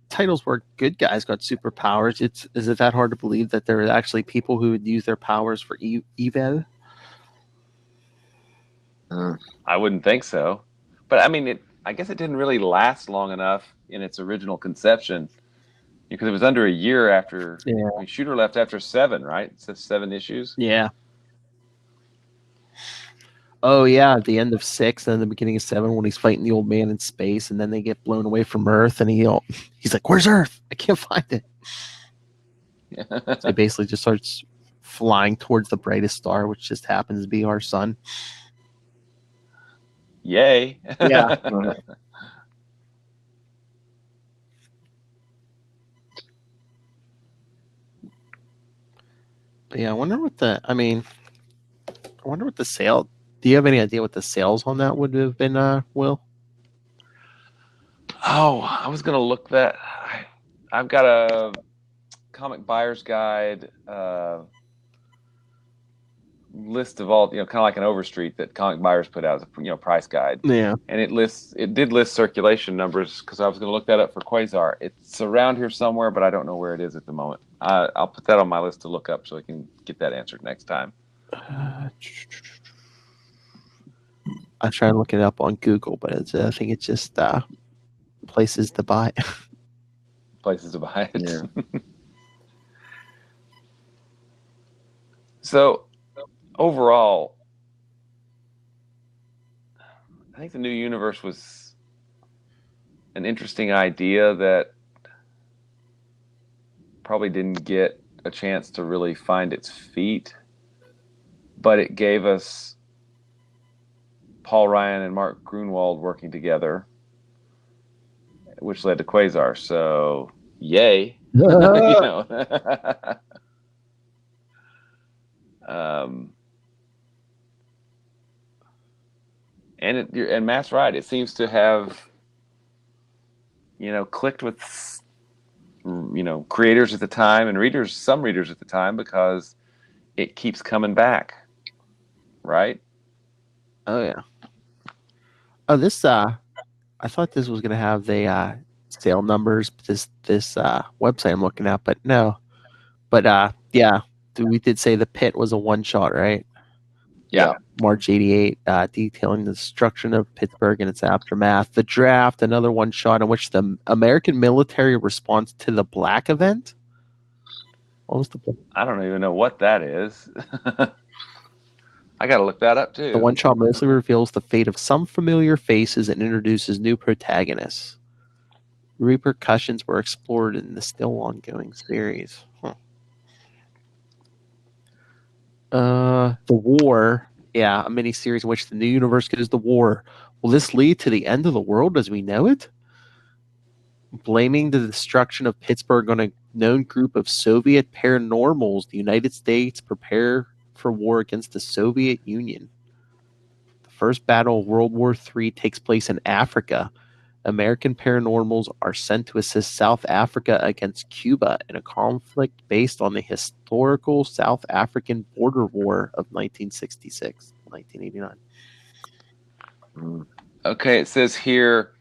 titles where good guys got superpowers. Is it that hard to believe that there are actually people who would use their powers for evil? I wouldn't think so. But I mean, I guess it didn't really last long enough in its original conception because it was under a year after. Yeah. I mean, Shooter left after 7, right? It says 7 issues. Yeah. Oh yeah, at the end of 6 and the beginning of 7 when he's fighting the old man in space and then they get blown away from Earth and he's like, "Where's Earth? I can't find it." So he basically just starts flying towards the brightest star, which just happens to be our sun. Yay. Yeah. Yeah, I wonder what the sale Do you have any idea what the sales on that would have been, Will? Oh, I was gonna look that. I've got a comic buyer's guide list of all, kind of like an Overstreet that comic buyers put out as a price guide. Yeah. And it did list circulation numbers because I was going to look that up for Quasar. It's around here somewhere, but I don't know where it is at the moment. I'll put that on my list to look up so I can get that answered next time. I try and look it up on Google, but I think it's just places to buy. Places to buy it. Yeah. So, overall, I think the new universe was an interesting idea that probably didn't get a chance to really find its feet, but it gave us Paul Ryan and Mark Grunwald working together, which led to Quasar. So, yay! And Matt's right. It seems to have, clicked with, creators at the time and some readers at the time, because it keeps coming back, right? Oh yeah. Oh, this I thought this was gonna have the sale numbers. This website I'm looking at, but no. But yeah, we did say the Pit was a one shot, right? Yeah. March '88, detailing the destruction of Pittsburgh and its aftermath. The Draft, another one shot in which the American military response to the Black Event. What was the? I don't even know what that is. I got to look that up too. The one shot mostly reveals the fate of some familiar faces and introduces new protagonists. Repercussions were explored in the still ongoing series. The War, a mini-series in which the new universe goes to war. Will this lead to the end of the world as we know it? Blaming the destruction of Pittsburgh on a known group of Soviet paranormals, the United States prepare for war against the Soviet Union. The first battle of World War III takes place in Africa. American paranormals are sent to assist South Africa against Cuba in a conflict based on the historical South African border war of 1966-1989. Okay, it says here,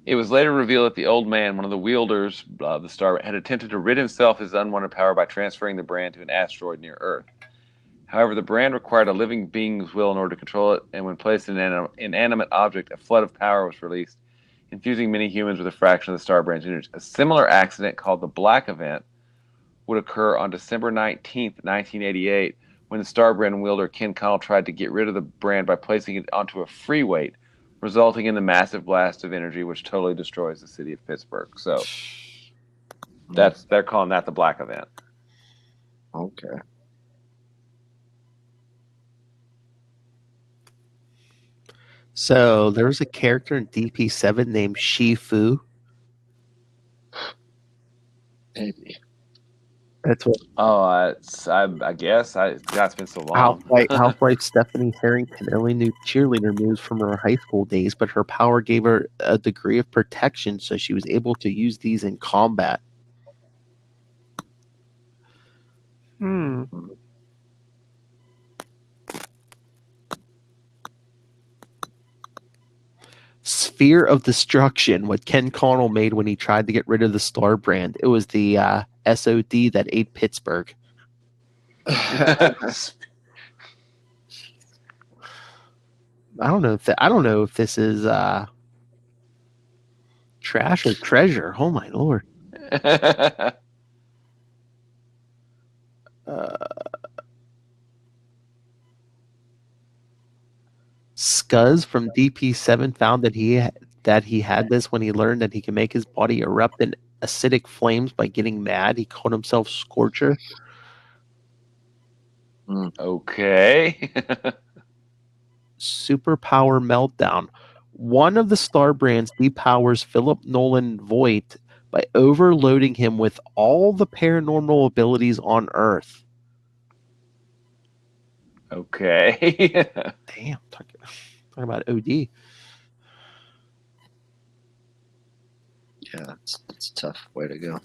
it was later revealed that the old man, one of the wielders of the Starbrand, had attempted to rid himself of his unwanted power by transferring the brand to an asteroid near Earth. However, the brand required a living being's will in order to control it, and when placed in an inanimate object, a flood of power was released, infusing many humans with a fraction of the Starbrand's energy. A similar accident called the Black Event would occur on December 19th, 1988, when the Starbrand wielder Ken Connell tried to get rid of the brand by placing it onto a free weight, resulting in the massive blast of energy which totally destroys the city of Pittsburgh. So they're calling that the Black Event. Okay. So there was a character in DP7 named Shifu. Maybe. That's what. Oh, I guess it's been so long. Housewife Stephanie Harrington only knew cheerleader moves from her high school days, but her power gave her a degree of protection, so she was able to use these in combat. Sphere of Destruction, what Ken Connell made when he tried to get rid of the Starbrand. It was the SOD that ate Pittsburgh. I don't know if this is trash or treasure. Oh my lord. Scuzz from DP7 found that he had this when he learned that he can make his body erupt in acidic flames by getting mad. He called himself Scorcher. Okay. Superpower Meltdown. One of the Starbrands depowers Philip Nolan Voight by overloading him with all the paranormal abilities on Earth. Okay. Damn, talking about OD. Yeah, it's a tough way to go.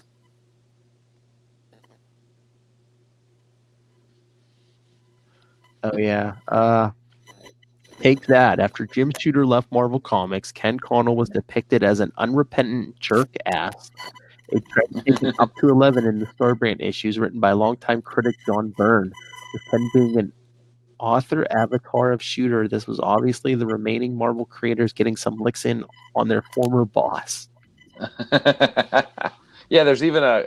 Oh yeah. Take that. After Jim Shooter left Marvel Comics, Ken Connell was depicted as an unrepentant jerk ass. A trend taken up to 11 in the Starbrand issues, written by longtime critic John Byrne. With Ken being an author avatar of Shooter, this was obviously the remaining Marvel creators getting some licks in on their former boss. Yeah, there's even I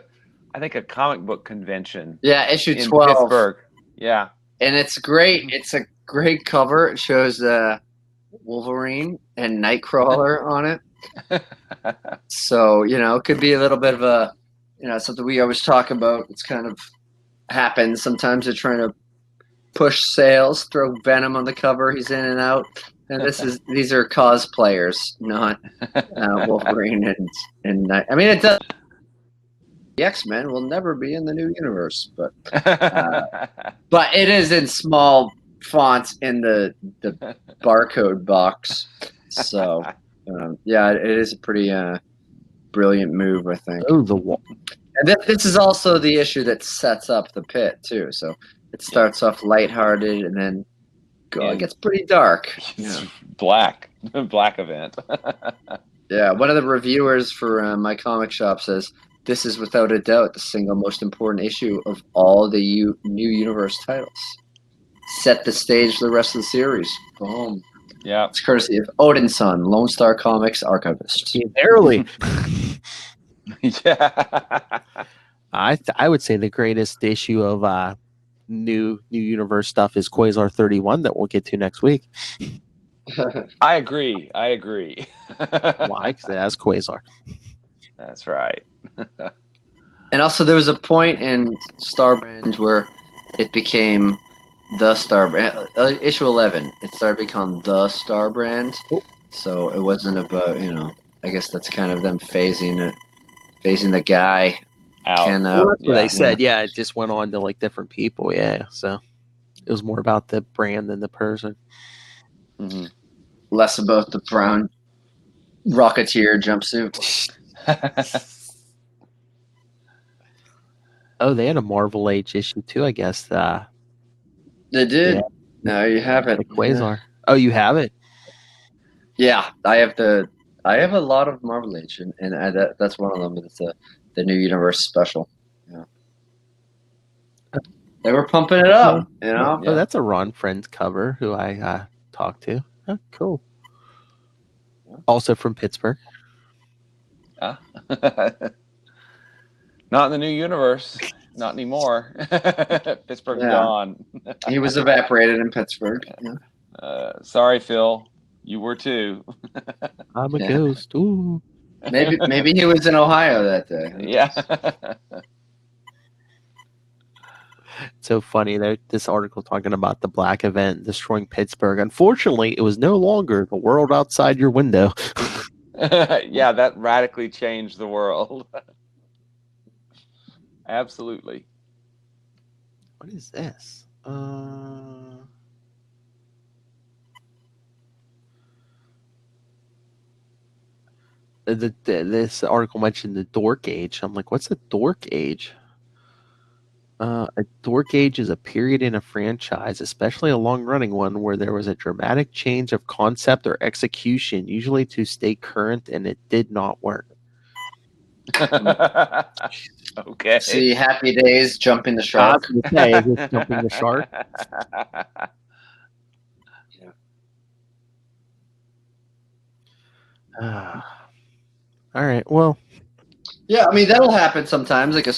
think a comic book convention. Yeah, issue in 12. Pittsburgh. Yeah. And it's great. It's a great cover. It shows Wolverine and Nightcrawler on it. So, it could be a little bit of something we always talk about. It's kind of happens. Sometimes they're trying to push sales, throw Venom on the cover. He's in and out. And these are cosplayers, not Wolverine and Night. I mean, it does. The X-Men will never be in the new universe, but it is in small fonts in the barcode box. So, it is a pretty brilliant move, I think. Oh, the wall. And this is also the issue that sets up the pit too. So it starts off lighthearted and then it gets pretty dark. Yeah. Black event. Yeah, one of the reviewers for my comic shop says this is without a doubt the single most important issue of all the new universe titles. Set the stage for the rest of the series. Boom. Yeah. It's courtesy of Odinson, Lone Star Comics archivist. Barely. Yeah. I would say the greatest issue of new universe stuff is Quasar 31 that we'll get to next week. I agree. Why? Because it has Quasar. That's right. And also, there was a point in Starbrand where it became the Starbrand. Issue 11, it started becoming the Starbrand. So it wasn't about, I guess that's kind of them phasing the guy out. Well, that's what they said. Yeah, it just went on to like different people. Yeah, so it was more about the brand than the person. Mm-hmm. Less about the brown Rocketeer jumpsuit. Oh, they had a Marvel Age issue too, I guess. They did. Yeah. No, you have it. The Quasar. Yeah. Oh, you have it? Yeah, I have a lot of Marvel Age, and that's one of them. It's the New Universe special. Yeah. They were pumping it up, Yeah. Oh, that's a Ron Friend cover who I talked to. Oh, cool. Also from Pittsburgh. Not in the new universe. Not anymore. Pittsburgh's gone. He was evaporated in Pittsburgh. Yeah. Sorry, Phil. You were too. I'm a ghost. Ooh. Maybe he was in Ohio that day. Yeah. It's so funny that this article talking about the black event destroying Pittsburgh. Unfortunately, it was no longer the world outside your window. Yeah, that radically changed the world. Absolutely. What is this? This article mentioned the dork age. I'm like, what's a dork age? A dork age is a period in a franchise, especially a long-running one, where there was a dramatic change of concept or execution, usually to stay current, and it did not work. Okay. See, Happy Days, Jumping the Shark. Jumping the Shark. All right. Well. Yeah, I mean that'll happen sometimes. Like a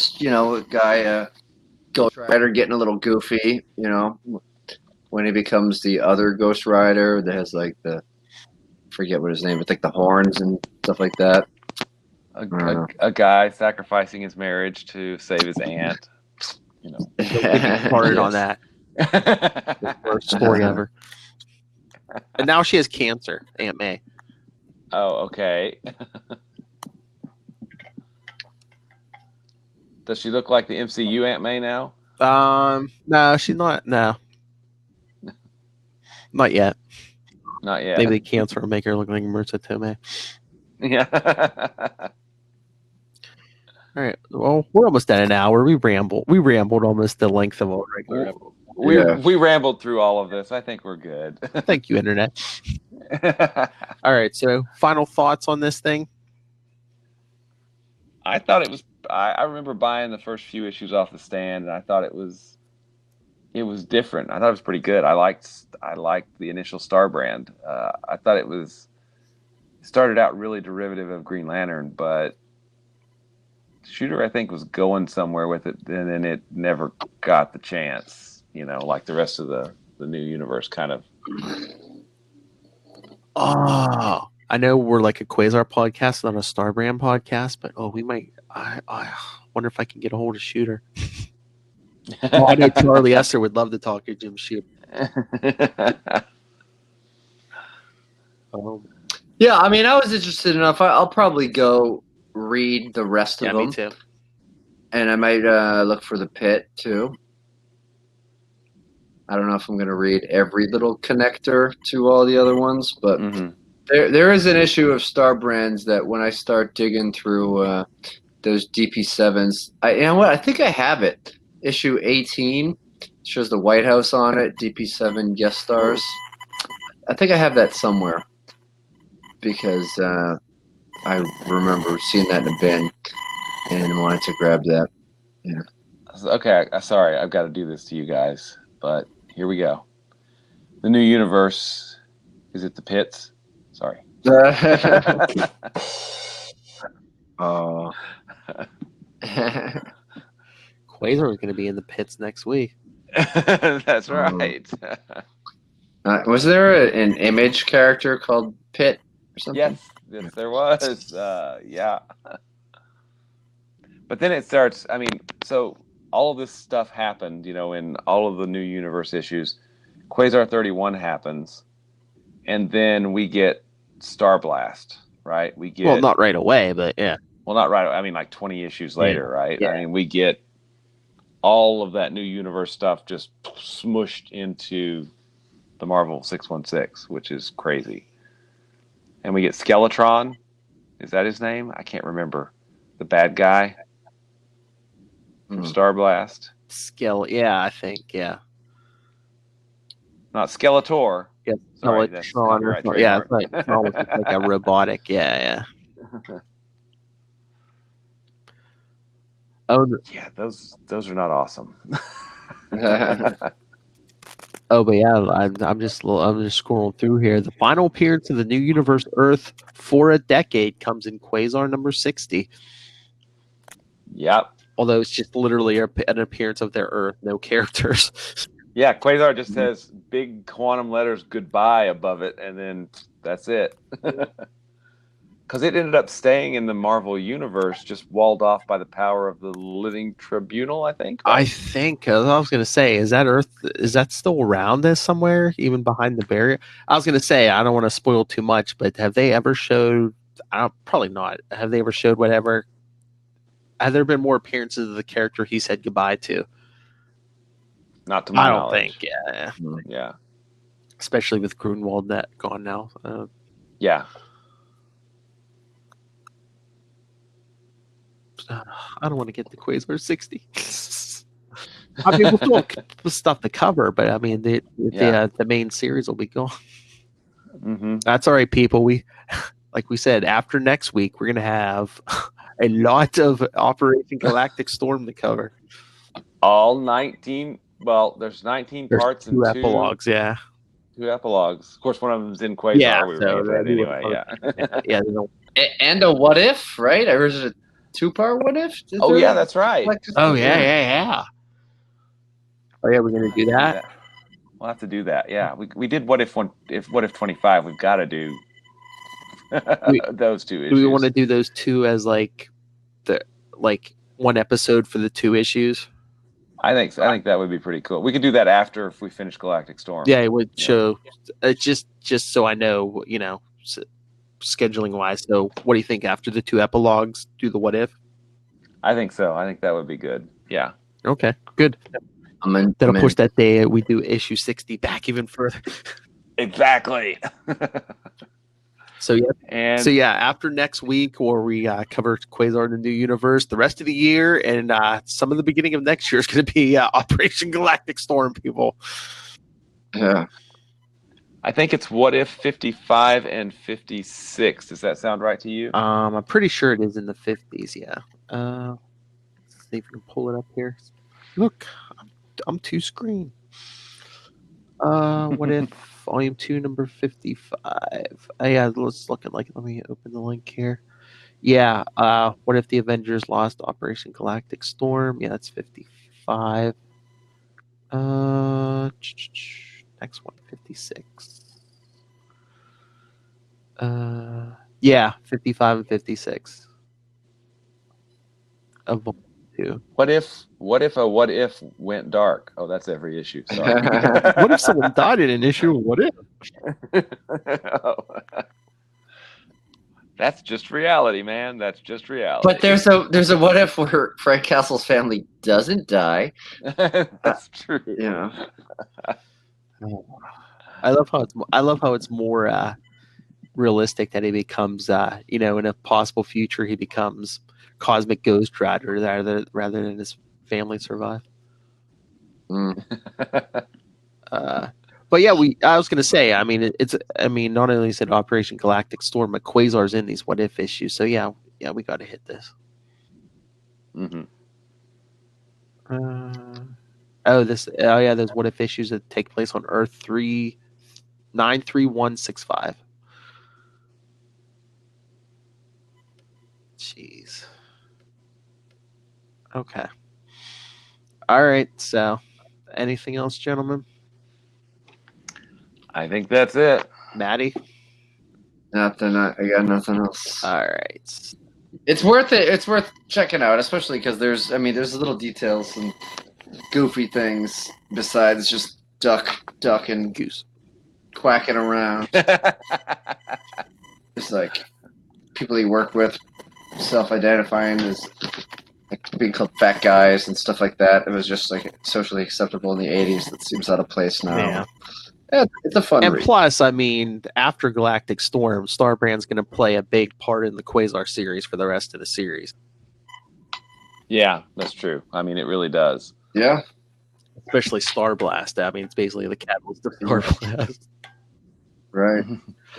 guy, Ghost Rider getting a little goofy. When he becomes the other Ghost Rider that has like forget what his name, but like the horns and stuff like that. A guy sacrificing his marriage to save his aunt. Started on that. The worst story ever. And now she has cancer, Aunt May. Oh, okay. Does she look like the MCU Aunt May now? No, she's not. No. Not yet. Not yet. Maybe they cancel her and make her look like Marissa Tomei. Yeah. All right. Well, we're almost at an hour. We rambled almost the length of a regular episode. We rambled through all of this. I think we're good. Thank you, Internet. All right. So, final thoughts on this thing? I thought it was. I remember buying the first few issues off the stand, and I thought it was different. I thought it was pretty good. I liked the initial Starbrand. I thought it started out really derivative of Green Lantern, but Shooter, I think, was going somewhere with it, and then it never got the chance, like the rest of the new universe kind of. Oh, I know we're like a Quasar podcast, not a Starbrand podcast, but we might. I wonder if I can get a hold of Shooter. I know Charlie Esser would love to talk to Jim Shooter. Yeah, I mean, I was interested enough. I'll probably go read the rest of them. Me too. And I might look for the Pit too. I don't know if I'm going to read every little connector to all the other ones, but there is an issue of Starbrands that when I start digging through those DP7s, you know what? I think I have it. Issue 18 shows the White House on it. DP7 guest stars. I think I have that somewhere because I remember seeing that in a bin and wanted to grab that. Yeah. Okay, sorry, I've got to do this to you guys, but here we go. The new universe. Is it the Pits? Sorry. Oh. Quasar is going to be in the Pits next week. That's right. Was there an Image character called Pit or something? Yes, there was. Yeah. But then it starts. I mean, so all of this stuff happened, in all of the new universe issues. Quasar 31 happens, and then we get Star Blast, right? Well, not right away, but yeah. Well, not right. I mean, like 20 issues later, right? Yeah. I mean, we get all of that new universe stuff just smushed into the Marvel 616, which is crazy. And we get Skeletron. Is that his name? I can't remember. The bad guy from Star Blast. Yeah, I think, yeah. Not Skeletor. Yeah, Sorry, that's right. Yeah, it's like, it's almost like a robotic. Yeah. Oh, yeah, those are not awesome. Oh, but yeah, I'm just scrolling through here. The final appearance of the new universe Earth for a decade comes in Quasar number 60. Yep. Although it's just literally an appearance of their Earth, no characters. Yeah, Quasar just says big quantum letters goodbye above it, and then that's it. Because it ended up staying in the Marvel universe, just walled off by the power of the Living Tribunal, I think. Right? I think, I was going to say, is that Earth, is that still around this somewhere, even behind the barrier? I was going to say, I don't want to spoil too much, but have they ever showed, probably not, have they ever showed whatever, have there been more appearances of the character he said goodbye to? Not to my knowledge. I don't think, yeah. Yeah. Especially with Grunwald gone now. Yeah. I don't want to get the Quasar 60. I mean, we'll still stuff to cover, but I mean, the main series will be gone. Mm-hmm. That's all right, people. Like we said, after next week, we're going to have a lot of Operation Galactic Storm to cover. All 19. Well, there's 19 parts and two epilogues. Yeah. 2 epilogues. Of course, one of them's in Quasar. Yeah, we were that anyway. Yeah. And a what if, right? Or is it a 2-part what if? Oh yeah, that's right. Oh yeah. Oh yeah, we're gonna do that. We'll have to do that. Yeah, we did what if 25. We've got to do those 2 issues. Do we want to do those 2 as like one episode for the 2 issues? I think that would be pretty cool. We could do that after if we finish Galactic Storm. Yeah, it would show. Just so I know, scheduling wise. So, what do you think after the 2 epilogues? Do the what if? I think so. I think that would be good. Yeah. Okay. Good. Then, of course, that day we do issue 60 back even further. Exactly. So yeah, And after next week, where we cover Quasar in the New Universe, the rest of the year, and some of the beginning of next year is going to be Operation Galactic Storm, people. Yeah. I think it's What If 55 and 56. Does that sound right to you? I'm pretty sure it is in the 50s. Yeah. Let's see if we can pull it up here. Look, I'm two screen. What If Volume 2, number 55? Yeah, let's look at let me open the link here. Yeah. What if the Avengers lost Operation Galactic Storm? Yeah, that's 55. Next one, 56. Yeah, 55 and 56. Of Volume 2. What if went dark? Oh, that's every issue. Sorry. What if someone died in an issue? What if? That's just reality, man. That's just reality. But there's a what if where Frank Castle's family doesn't die. That's true. Yeah. I love how it's more realistic that he becomes in a possible future he becomes Cosmic Ghost Rider rather than his family survive. But yeah, I was gonna say, not only is it Operation Galactic Storm, but Quasar's in these What If issues. So yeah, we got to hit this. Mm-hmm. There's What If issues that take place on Earth 93165. Jeez. Okay. All right. So, anything else, gentlemen? I think that's it. Maddie? Nothing. I got nothing else. All right. It's worth it. It's worth checking out, especially because there's little details and goofy things besides just duck and goose quacking around. Just like people you work with self-identifying as being called fat guys and stuff like that. It was just like socially acceptable in the 80s. That seems out of place now. Yeah. It's a fun and read. Plus, after Galactic Storm, Starbrand's going to play a big part in the Quasar series for the rest of the series. Yeah, that's true. It really does. Yeah. Especially Starblast. It's basically the catalyst of Starblast. Right.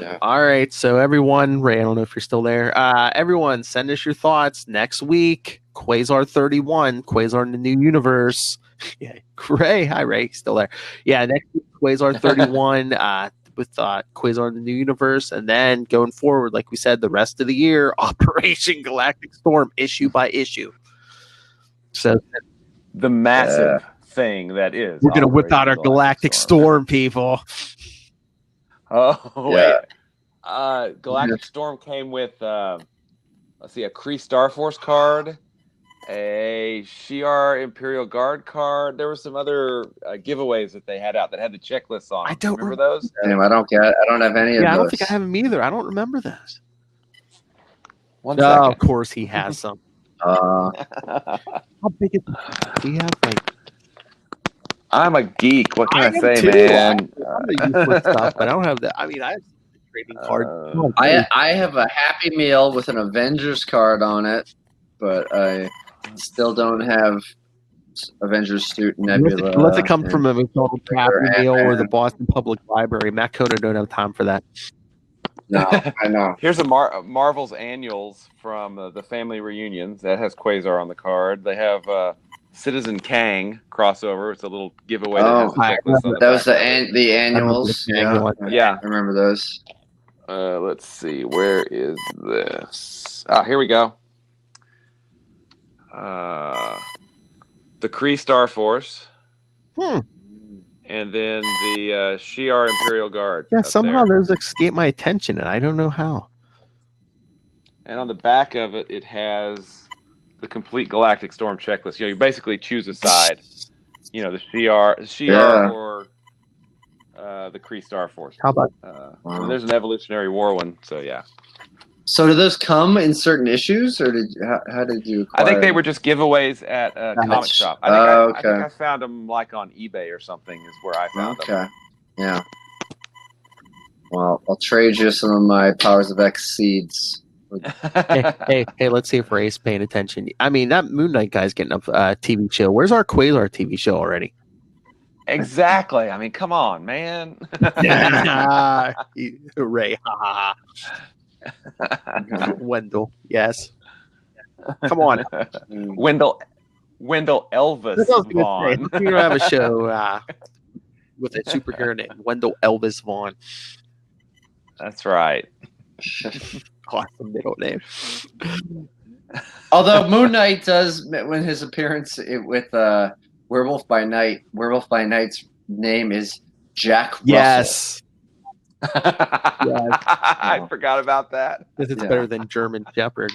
Yeah. All right. So everyone, Ray, I don't know if you're still there. Everyone, send us your thoughts next week. Quasar 31, Quasar in the New Universe. Yeah, Ray. Hi, Ray. Still there. Yeah, next week, Quasar 31 with Quasar in the New Universe. And then going forward, like we said, the rest of the year, Operation Galactic Storm, issue by issue. So the massive thing that is. We're going to whip out our Galactic Storm, people. Oh, yeah. Wait. Galactic Storm came with, a Kree Star Force card, a Shi'ar Imperial Guard card. There were some other giveaways that they had out that had the checklists on them. I don't remember those. I don't have any of those. I don't think I have them either. I don't remember those. One second. Of course he has some. How big is he have I'm a geek. What can I say, man? I'm useless stuff, but I don't have that. I have trading card. I have a Happy Meal with an Avengers card on it, but I still don't have Avengers suit Nebula. Unless it comes from a McDonald's Happy Meal or the Boston Public Library. Matt Coda don't have time for that. No, I know. Here's a Marvel's Annuals from the Family Reunions that has Quasar on the card. They have Citizen Kang crossover. It's a little giveaway. That was the annuals. Yeah, I remember those. Let's see. Where is this? Here we go. The Kree Star Force. And then the Shi'ar Imperial Guard. Yeah, somehow those escape my attention, and I don't know how. And on the back of it, it has the complete Galactic Storm checklist. You basically choose a side. The Shi'ar or the Kree Star Force. How about? And there's an Evolutionary War one. So yeah. So do those come in certain issues, or how did you acquire I think they were just giveaways at a comic shop. I think I found them on eBay or something is where I found them. Yeah. Well, I'll trade you some of my Powers of X seeds. hey, let's see if Ray's paying attention. I mean, that Moon Knight guy's getting a TV show. Where's our Quasar TV show already? Exactly. I mean, come on, man. Ray, Wendell, yes. Come on. Wendell Elvis Vaughn. You're gonna have a show with a superhero named Wendell Elvis Vaughn. That's right. Awesome middle name. Although Moon Knight does, when his appearance with Werewolf by Night's name is Jack Russell. Yes. I forgot about that. Because it's better than German Shepherd.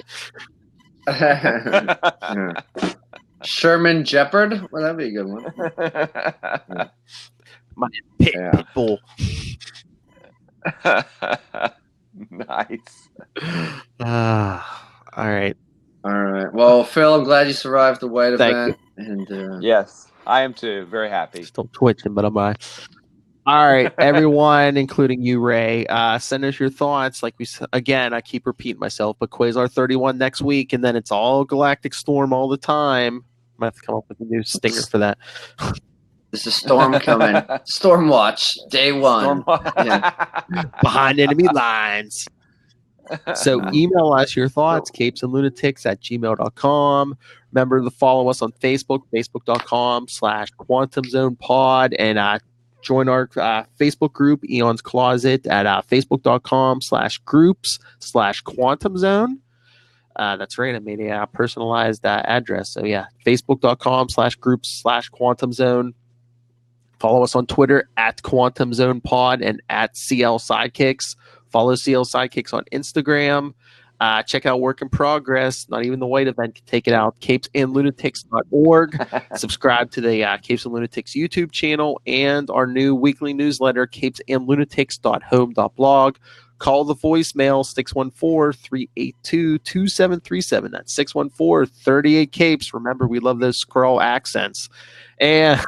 Sherman Jeopard? Well, that'd be a good one. My Pitbull. Nice. All right. Well, Phil, I'm glad you survived the white event. Thank you. And yes, I am too. Very happy. Still twitching, but I'm all right, everyone, including you, Ray. Send us your thoughts. Like I keep repeating myself, but Quasar 31 next week, and then it's all Galactic Storm all the time. I'm gonna have to come up with a new stinger for that. There's a storm coming. Storm Watch, day one. Behind enemy lines. So email us your thoughts, capesandlunatics@gmail.com. Remember to follow us on Facebook, facebook.com/QuantumZonePod, and join our Facebook group, Eon's Closet, at facebook.com/groups/QuantumZone. That's right. I made a personalized address. So yeah, facebook.com/groups/QuantumZone. Follow us on Twitter @QuantumZonePod and @CL Sidekicks. Follow CL Sidekicks on Instagram. Check out Work in Progress. Not even the white event can take it out. capesandlunatics.org. Subscribe to the Capes and Lunatics YouTube channel and our new weekly newsletter, capesandlunatics.home.blog. Call the voicemail 614-382-2737. That's 614-38-CAPES. Remember, we love those Skrull accents. And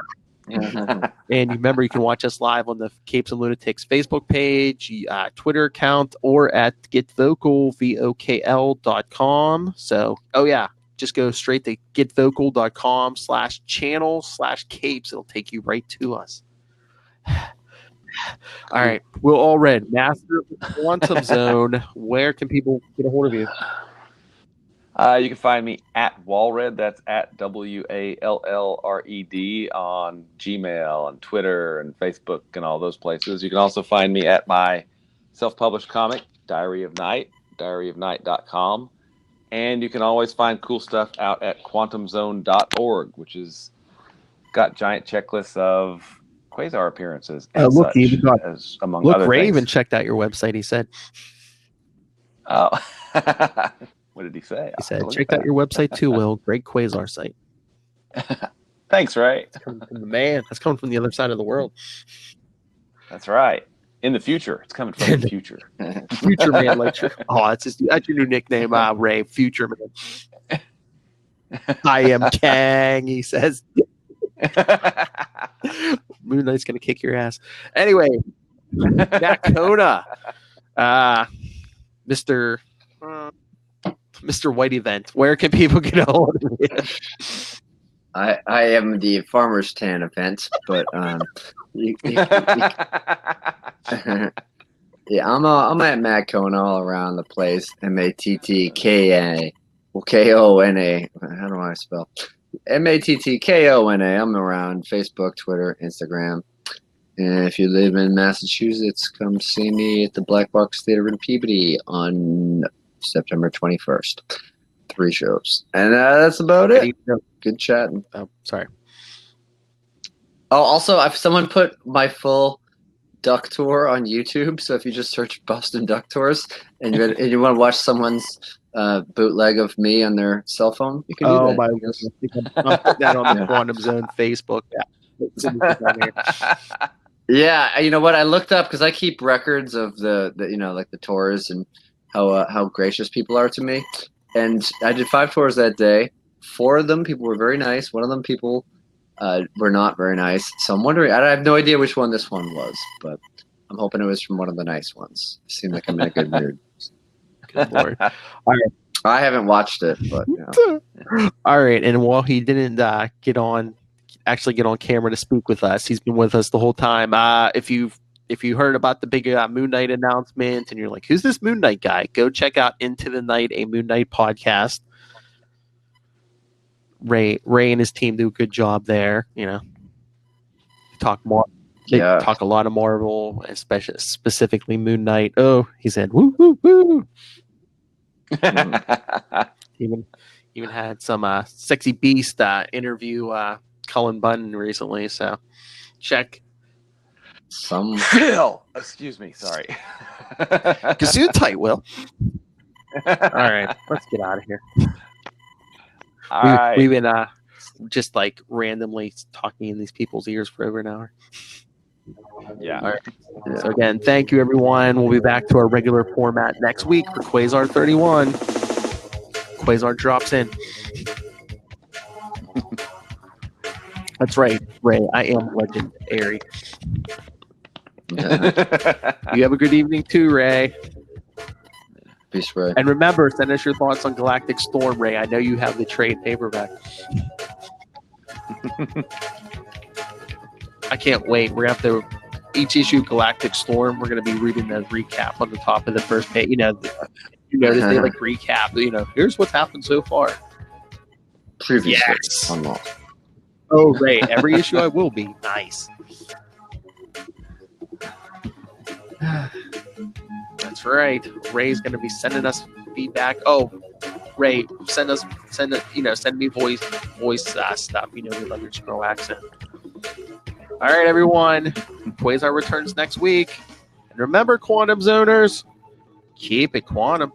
remember, you can watch us live on the Capes and Lunatics Facebook page, Twitter account, or at getvocal.com. So, just go straight to getvocal.com/channel/capes. It'll take you right to us. All right. Will Allred, Master of the Quantum Zone. Where can people get a hold of you? You can find me at Wallred. That's at WALLRED on Gmail and Twitter and Facebook and all those places. You can also find me at my self-published comic, Diary of Night, diaryofnight.com. And you can always find cool stuff out at quantumzone.org, which is got giant checklists of Quasar appearances. And look, among other Raven things. checked out your website, he said. Oh. What did he say? He said, check out your website too, Will. Great Quasar site. Thanks, Ray. That's coming from the man. That's coming from the other side of the world. That's right. In the future. It's coming from the future. Future Man Lecture. Oh, that's your new nickname, Ray. Future Man. I am Kang, he says. Moon Knight's going to kick your ass. Anyway, Matt Kona. Mr. White Event, where can people get a hold of you? I am the Farmer's Tan event, but yeah, I'm at Matt Kona all around the place. MATTKA, well, KONA. How do I spell? MATTKONA. I'm around Facebook, Twitter, Instagram. And if you live in Massachusetts, come see me at the Black Box Theater in Peabody on September 21st. 3 shows. And that's about it. Good chatting. Oh, sorry. Oh, also, someone put my full duck tour on YouTube. So if you just search Boston Duck Tours and you want to watch someone's bootleg of me on their cell phone, you can do that. Oh, my goodness. I'll put that on the Quantum Zone Facebook. Yeah, you know what? I looked up because I keep records of the like the tours and how gracious people are to me. And I did 5 tours that day. 4 of them, people were very nice. 1 of them, people were not very nice. So I'm wondering, I have no idea which one this one was, but I'm hoping it was from one of the nice ones. Seemed like I'm in a good mood. Good Lord. All right. I haven't watched it, but All right. And while he didn't get on camera to speak with us, he's been with us the whole time. If you heard about the big Moon Knight announcement and you're like, who's this Moon Knight guy? Go check out Into the Night, a Moon Knight podcast. Ray and his team do a good job there. Talk a lot of Marvel, especially specifically Moon Knight. Oh, he said, woo, woo, woo. Even had some Sexy Beast interview Cullen Bunn recently, so check. Phil! Excuse me, sorry. Gazoon tight, Will. All right, let's get out of here. We've been just like randomly talking in these people's ears for over an hour. Yeah. All right. So again, thank you everyone. We'll be back to our regular format next week for Quasar 31. Quasar drops in. That's right, Ray. I am legendary. You have a good evening too, Ray. Peace, Ray. And remember, send us your thoughts on Galactic Storm, Ray. I know you have the trade paperback. I can't wait. We're going to have to, each issue of Galactic Storm, we're going to be reading the recap on the top of the first page. You notice they like recap, here's what's happened so far. Previously. Yes. Unlocked. Oh, Ray, every issue I will be. Nice. That's right. Ray's going to be sending us feedback. Oh, Ray, send me voice stuff. We love your Skrull accent. All right, everyone. Quasar returns next week. And remember, Quantum Zoners, keep it quantum.